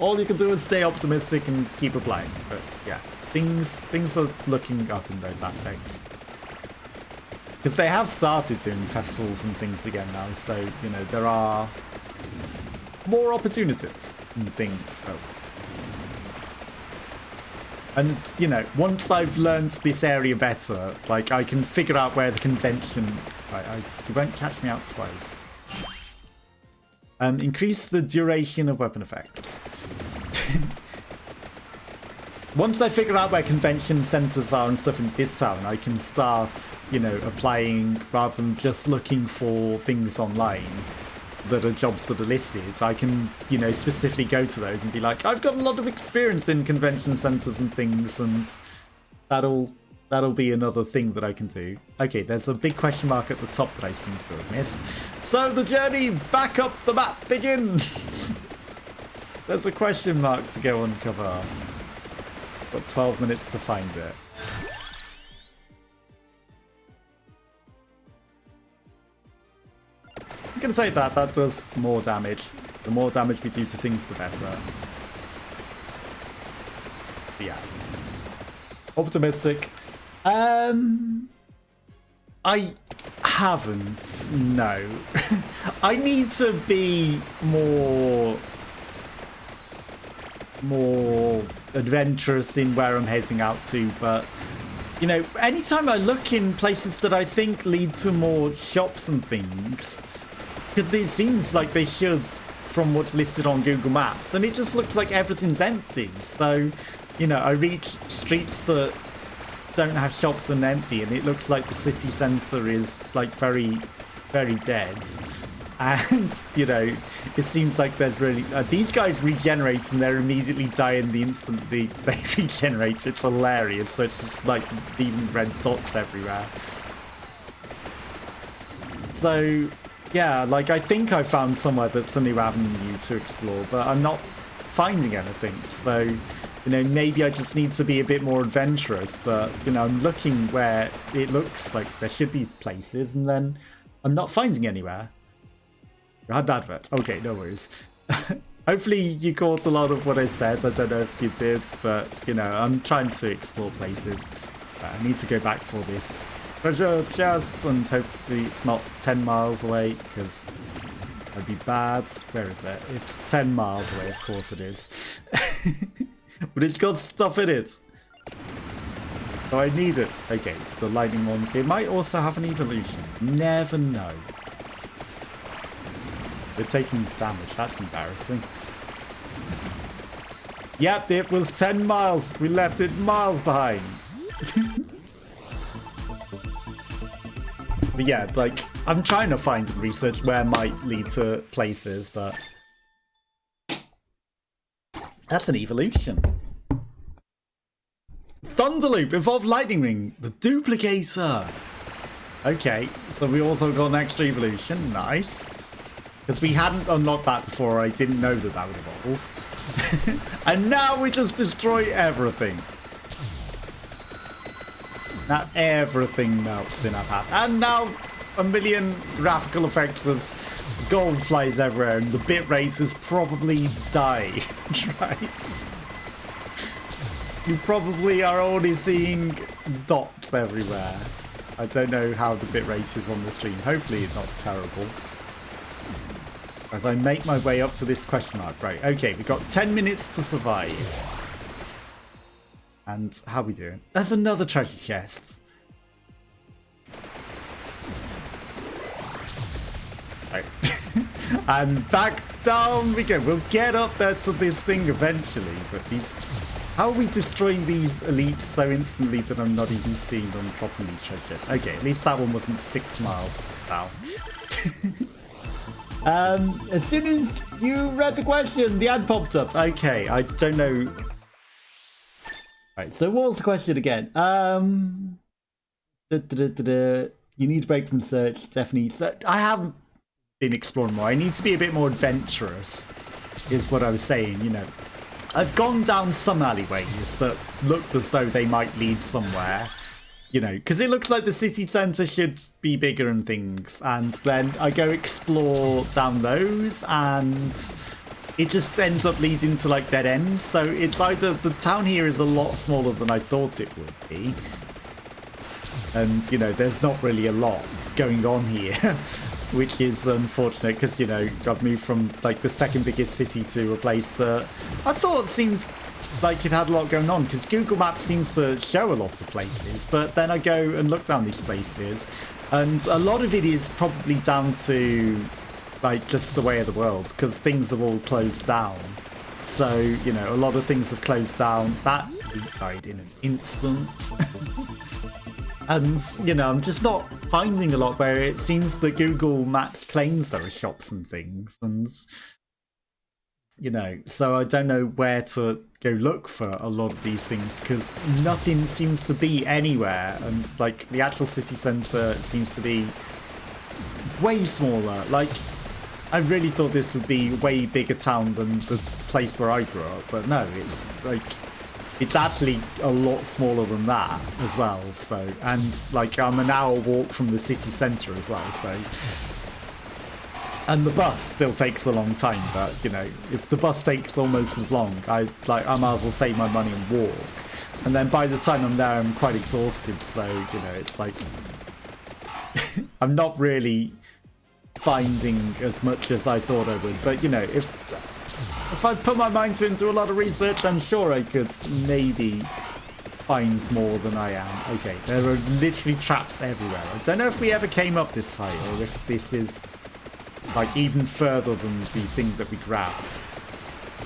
all you can do is stay optimistic and keep applying. But yeah, things are looking up in those aspects. Because they have started doing festivals and things again now, so, you know, there are more opportunities and things. So. And, you know, once I've learned this area better, like, I can figure out where the convention... you won't catch me out twice. Increase the duration of weapon effects. once I figure out where convention centres are and stuff in this town, I can start, you know, applying rather than just looking for things online that are jobs that are listed. I can, you know, specifically go to those and be like, I've got a lot of experience in convention centres and things, and that'll be another thing that I can do. Okay, there's a big question mark at the top that I seem to have missed. So the journey back up the map begins. There's a question mark to go uncover. Got 12 minutes to find it. I'm going to say that does more damage. The more damage we do to things, the better. But yeah. Optimistic. I haven't, no. I need to be more adventurous in where I'm heading out to, but you know, anytime I look in places that I think lead to more shops and things, because it seems like they should from what's listed on Google Maps, and it just looks like everything's empty. So, you know, I reach streets that don't have shops and empty, and it looks like the city centre is like very, very dead. And, you know, it seems like there's really... these guys regenerate and they're immediately dying the instant they regenerate. It's hilarious. So it's just like even red dots everywhere. So, yeah, like I think I found somewhere that's a new avenue to explore, but I'm not finding anything. So, you know, maybe I just need to be a bit more adventurous. But, you know, I'm looking where it looks like there should be places, and then I'm not finding anywhere. You had an advert. Okay, no worries. Hopefully you caught a lot of what I said. I don't know if you did, but, you know, I'm trying to explore places. I need to go back for this treasure chest, and hopefully it's not 10 miles away, because that'd be bad. Where is it? It's 10 miles away, of course it is. But it's got stuff in it. So I need it. Okay, the lightning ones. It might also have an evolution. Never know. We're taking damage. That's embarrassing. Yep, it was 10 miles. We left it miles behind. But yeah, like, I'm trying to find and research where might lead to places, but... That's an evolution. Thunderloop, evolved lightning ring, the duplicator. Okay, so we also got an extra evolution. Nice. Because we hadn't unlocked that before, I didn't know that that would evolve. And now we just destroy everything. Now everything melts in our path. And now a million graphical effects with gold flies everywhere, and the bitrate has probably died, right? You probably are already seeing dots everywhere. I don't know how the bitrate is on the stream. Hopefully it's not terrible. As I make my way up to this question mark. Right, okay, we've got 10 minutes to survive. And how are we doing? There's another treasure chest. Right. And back down we go. We'll get up there to this thing eventually, but these... How are we destroying these elites so instantly that I'm not even seeing them dropping these treasure chests? Okay, at least that one wasn't 6 miles down. As soon as you read the question, the ad popped up. Okay, I don't know. Right, so what was the question again? You need a break from search, definitely. So I haven't been exploring more. I need to be a bit more adventurous, is what I was saying, you know. I've gone down some alleyways that looked as though they might lead somewhere. You know, because it looks like the city centre should be bigger and things. And then I go explore down those, and it just ends up leading to, like, dead ends. So it's either the town here is a lot smaller than I thought it would be. And, you know, there's not really a lot going on here. Which is unfortunate because, you know, I've moved from, like, the second biggest city to a place that I thought seemed like it had a lot going on, because Google Maps seems to show a lot of places, but then I go and look down these places, and a lot of it is probably down to, like, just the way of the world, because things have all closed down. So, you know, a lot of things have closed down. That It died in an instant. And, you know, I'm just not finding a lot where it seems that Google Maps claims there are shops and things. And, you know, so I don't know where to go look for a lot of these things because nothing seems to be anywhere. And, like, the actual city centre seems to be way smaller. Like, I really thought this would be a way bigger town than the place where I grew up. But no, it's, like... It's actually a lot smaller than that as well, so... And, like, I'm an hour walk from the city centre as well, so... And the bus still takes a long time, but, you know, if the bus takes almost as long, I might as well save my money and walk. And then by the time I'm there, I'm quite exhausted, so, you know, it's like... I'm not really finding as much as I thought I would, but, you know, if I put my mind to it and do a lot of research, I'm sure I could maybe find more than I am. Okay, there are literally traps everywhere. I don't know if we ever came up this high or if this is like even further than the thing that we grabbed.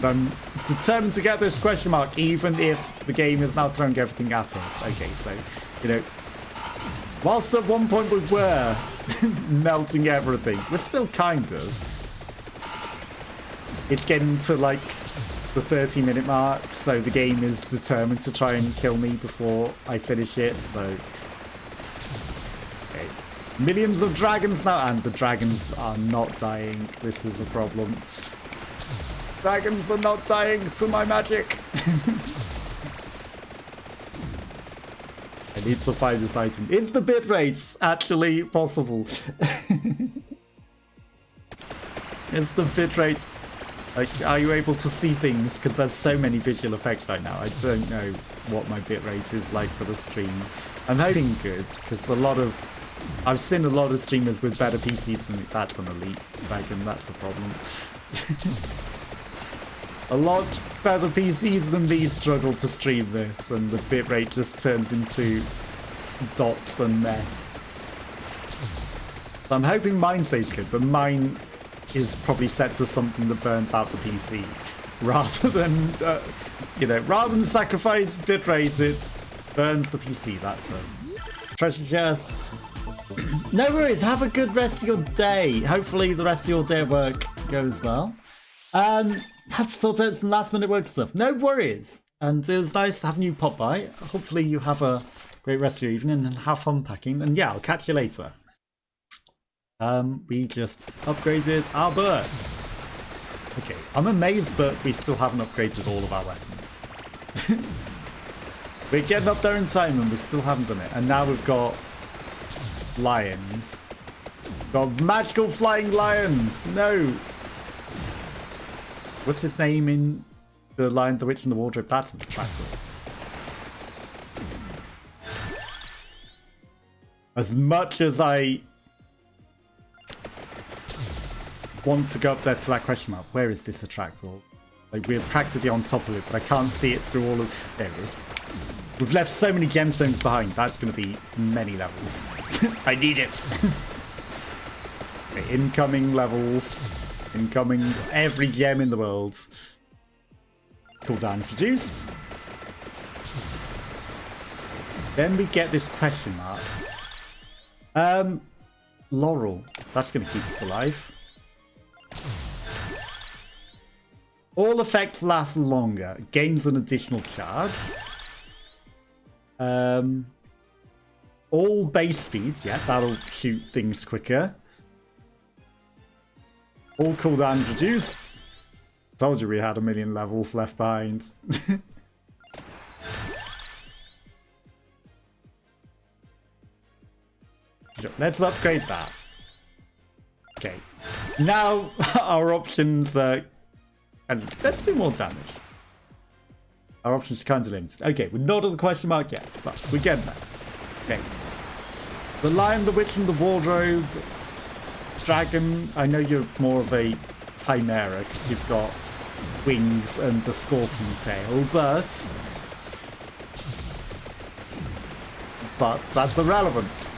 But I'm determined to get this question mark even if the game is now throwing everything at us. Okay, so, you know, whilst at one point we were melting everything, we're still kind of. It's getting to, like, the 30-minute mark, so the game is determined to try and kill me before I finish it, so... Okay. Millions of dragons now, and the dragons are not dying. This is a problem. Dragons are not dying to my magic! I need to find this item. Is the bitrate actually possible? Is the bitrate... Like, are you able to see things? Because there's so many visual effects right now. I don't know what my bitrate is like for the stream. I'm hoping good, because I've seen a lot of streamers with better PCs than that's an elite dragon, that's the problem. A lot better PCs than me struggle to stream this, and the bitrate just turns into dots and mess. So I'm hoping mine stays good, but mine is probably set to something that burns out the PC rather than, you know, rather than sacrifice bitrate, it burns the PC. That's a treasure chest. No worries. Have a good rest of your day. Hopefully the rest of your day at work goes well. Have to sort out some last minute work stuff. No worries. And it was nice having you pop by. Hopefully you have a great rest of your evening and have fun packing. And yeah, I'll catch you later. We just upgraded our bird. Okay, I'm amazed that we still haven't upgraded all of our weapons. We're getting up there in time and we still haven't done it. And now we've got lions. Got magical flying lions. No. What's his name in The Lion, the Witch, and the Wardrobe? That's an attractor. As much as I want to go up there to that question mark, where is this attractor? Like, we're practically on top of it, but I can't see it through all of... There it is. We've left so many gemstones behind. That's going to be many levels. I need it. Okay, incoming levels. Incoming every gem in the world. Cooldown's reduced. Then we get this question mark. Laurel. That's going to keep us alive. All effects last longer. Gains an additional charge. All base speeds. Yeah, that'll shoot things quicker. All cooldowns reduced. Told you we had a million levels left behind. So let's upgrade that. Okay. Now our options are... And let's do more damage. Our options are kind of limited. Okay, we're not at the question mark yet, but we're getting there. Okay. The Lion, the Witch, and the Wardrobe. Dragon, I know you're more of a chimera because you've got wings and a scorpion tail, but that's irrelevant.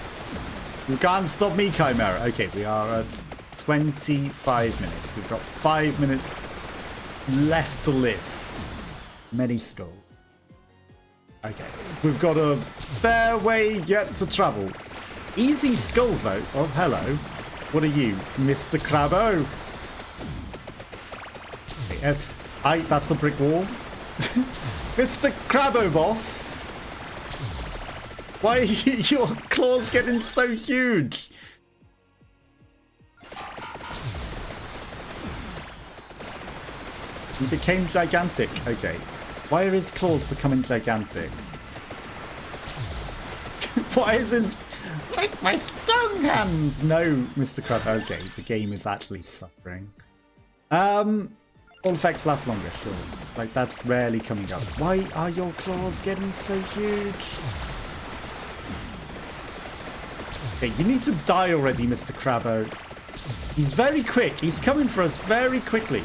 You can't stop me, chimera. Okay, we are at 25 minutes. We've got 5 minutes left to live. Many skulls. Okay, we've got a fair way yet to travel. Easy skulls though. Oh, hello. What are you, Mr. Crabbo? Okay, that's the brick wall. Mr. Crabbo, boss. Why are your claws getting so huge? He became gigantic. Okay. Why are his claws becoming gigantic? Why is his... Take my stone hands! No, Mr. Crab. Okay, the game is actually suffering. All effects last longer, sure. Like, that's rarely coming up. Why are your claws getting so huge? Okay, you need to die already, Mr. Crabbo. He's very quick. He's coming for us very quickly.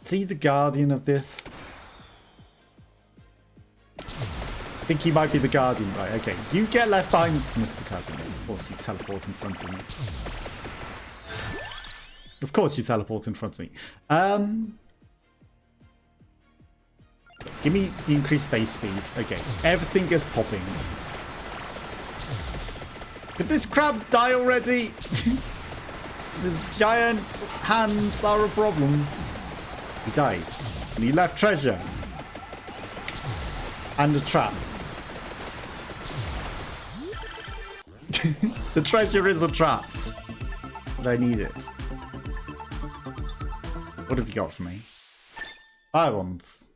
Is he the guardian of this? I think he might be the guardian, right? Okay, you get left behind, Mr. Crabbo. Of course you teleport in front of me. Of course you teleport in front of me. Give me the increased base speeds. Okay, everything is popping. Did this crab die already? His giant hands are a problem. He died. And he left treasure. And a trap. The treasure is a trap. But I need it. What have you got for me? Ions.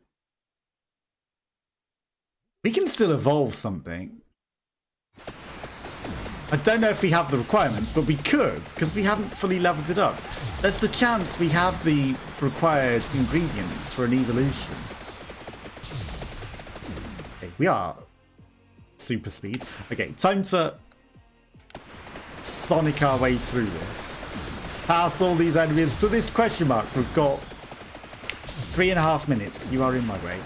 We can still evolve something. I don't know if we have the requirements, but we could, because we haven't fully leveled it up. There's the chance we have the required ingredients for an evolution. Okay, we are super speed. Okay, time to sonic our way through this. Past all these enemies to this question mark. We've got 3.5 minutes. You are in my way.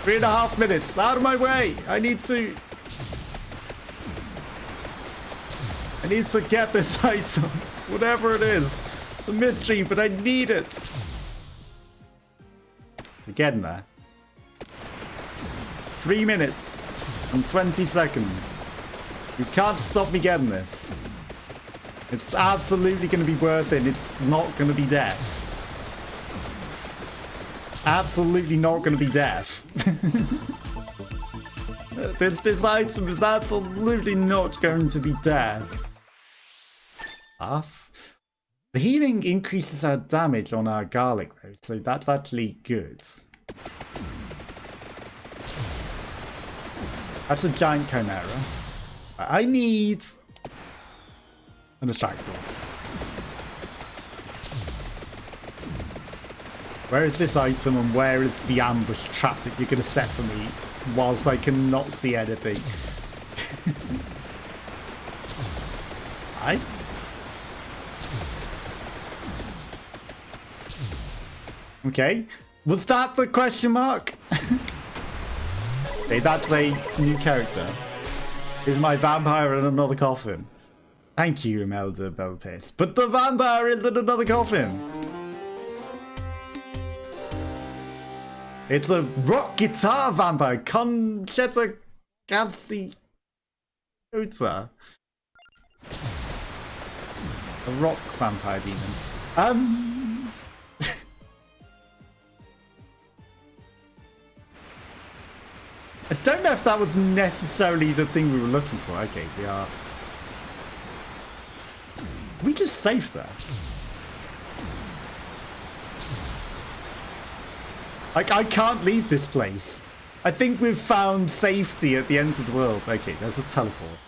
3.5 minutes. Out of my way. I need to get this item. Whatever it is. It's a mystery, but I need it. We're getting there. 3 minutes and 20 seconds. You can't stop me getting this. It's absolutely going to be worth it. It's not going to be death. Absolutely not going to be death. This item is absolutely not going to be death. Us? The healing increases our damage on our garlic though, so that's actually good. That's a giant chimera. I need an attractor. Where is this item and where is the ambush trap that you're going to set for me whilst I cannot see anything? Hi? Okay. Was that the question mark? Okay, that's a new character. Is my vampire in another coffin? Thank you, Imelda Belpace. But the vampire is in another coffin! It's a rock guitar vampire! Conchetta Gassiota. A rock vampire demon. I don't know if that was necessarily the thing we were looking for. Okay, we are... We just saved there. Like, I can't leave this place. I think we've found safety at the end of the world. Okay, there's a teleport.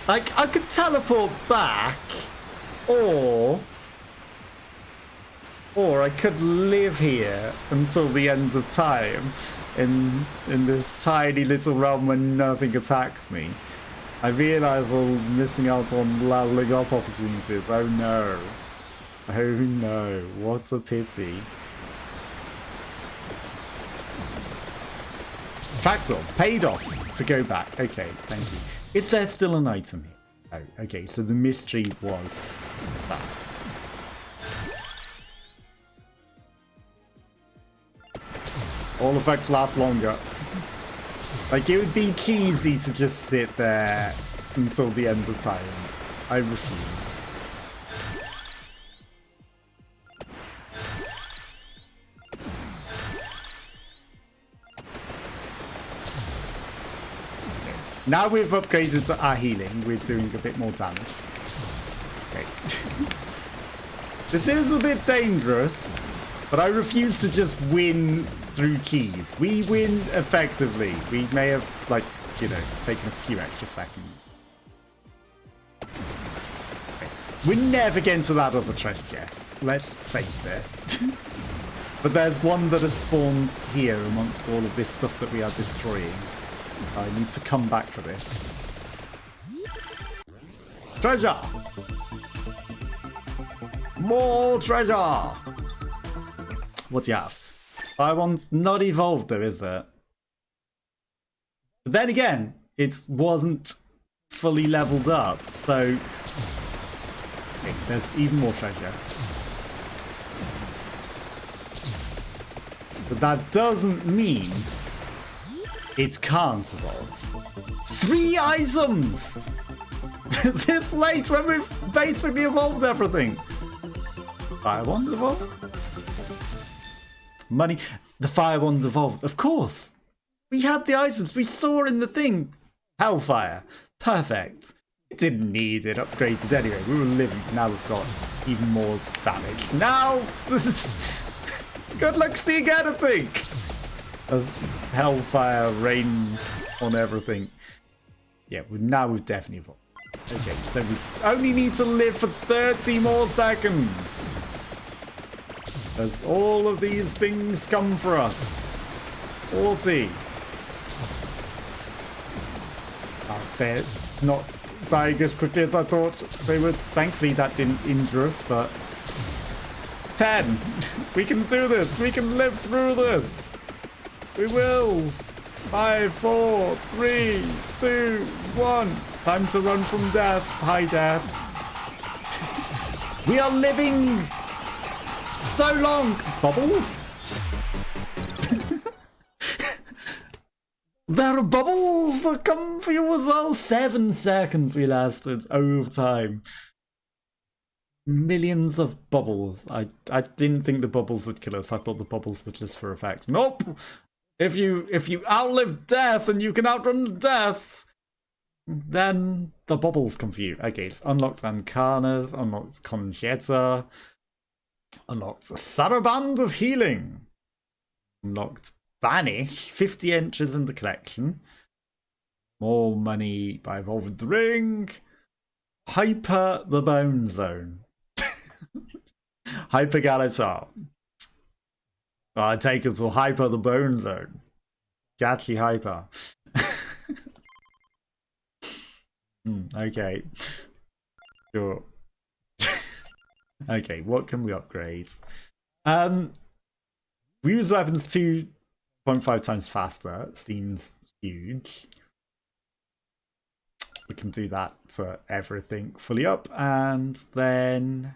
Like, I could teleport back, or I could live here until the end of time in this tiny little realm where nothing attacks me. I realise I'm missing out on leveling up opportunities. Oh no. Oh no, what a pity. Tractor, paid off to go back. Okay, thank you. Is there still an item here? Oh, okay, so the mystery was that. All effects last longer. Like, it would be cheesy to just sit there until the end of time. I refuse. Now we've upgraded to our healing, we're doing a bit more damage. Okay. This is a bit dangerous, but I refuse to just win through cheese. We win effectively. We may have, like, you know, taken a few extra seconds. Okay. We're never getting to that other treasure chest. Let's face it. But there's one that has spawned here amongst all of this stuff that we are destroying. I need to come back for this. Treasure! More treasure! What do you have? Fire one's not evolved though, is it? But then again, it wasn't fully leveled up, so... Okay, there's even more treasure. But that doesn't mean it can't evolve. 3 items! This late when we've basically evolved everything. Fire ones evolved? Money. The fire ones evolved. Of course. We had the items. We saw in the thing. Hellfire. Perfect. It didn't need it upgraded anyway. We were living. Now we've got even more damage. Now, good luck seeing anything. As hellfire rains on everything. Yeah, now we've definitely evolved. Okay, so we only need to live for 30 more seconds. As all of these things come for us. 40. They're not dying as quickly as I thought they would. Thankfully that didn't injure us, but... 10. We can do this. We can live through this. We will. 5, 4, 3, 2, 1. Time to run from death. Hi, death. We are living so long. Bubbles? There are bubbles that come for you as well. 7 seconds we lasted over time. Millions of bubbles. I didn't think the bubbles would kill us. I thought the bubbles were just for effect. Nope. If you outlive death and you can outrun death, then the bubbles come for you. Okay, it's unlocked Ancanas, unlocked Conchetta, unlocked Saraband of Healing, unlocked Banish, 50 entries in the collection, more money by evolving the ring, Hyper the Bone Zone, Hyper Gallow. I take it to Hyper the Bone Zone. Catchy Hyper. Okay. Sure. Okay, what can we upgrade? We use weapons 2.5 times faster. Seems huge. We can do that to everything fully up, and then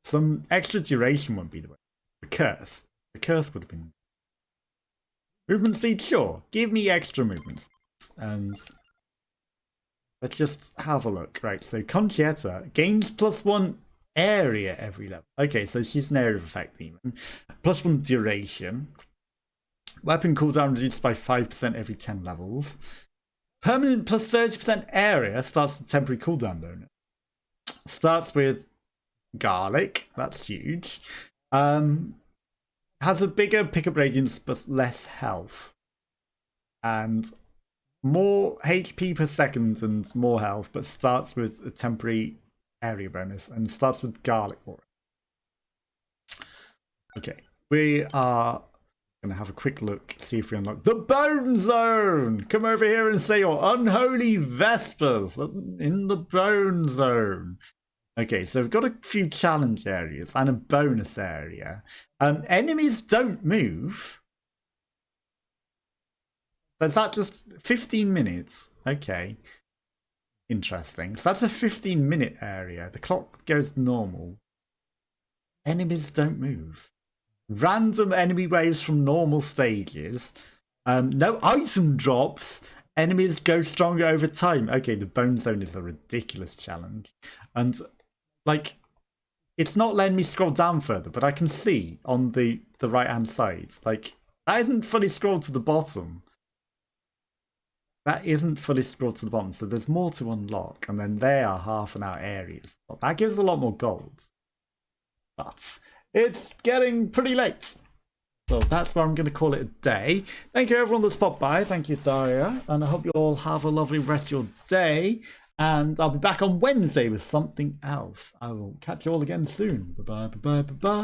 some extra duration won't be the way. The curse. The curse would have been. Movement speed, sure. Give me extra movement. And let's just have a look. Right, so Conchetta gains +1 area every level. Okay, so she's an area of effect demon. +1 duration. Weapon cooldown reduced by 5% every 10 levels. Permanent +30% area starts the temporary cooldown bonus. Starts with garlic, that's huge. Has a bigger pickup radius but less health. And more HP per second and more health, but starts with a temporary area bonus and starts with garlic. Okay, we are gonna have a quick look, see if we unlock the Bone Zone. Come over here and say your unholy vespers in the Bone Zone. Okay, so we've got a few challenge areas and a bonus area. Enemies don't move. So is that just 15 minutes? Okay. Interesting. So that's a 15-minute area. The clock goes normal. Enemies don't move. Random enemy waves from normal stages. No item drops. Enemies go stronger over time. Okay, the bone zone is a ridiculous challenge. And, like, it's not letting me scroll down further, but I can see on the right-hand side. Like, that isn't fully scrolled to the bottom. That isn't fully scrolled to the bottom, so there's more to unlock. And then there are half an hour areas. That gives a lot more gold. But it's getting pretty late. So that's where I'm going to call it a day. Thank you everyone that's popped by. Thank you, Tharia. And I hope you all have a lovely rest of your day. And I'll be back on Wednesday with something else. I will catch you all again soon. Bye-bye, bye-bye, bye-bye.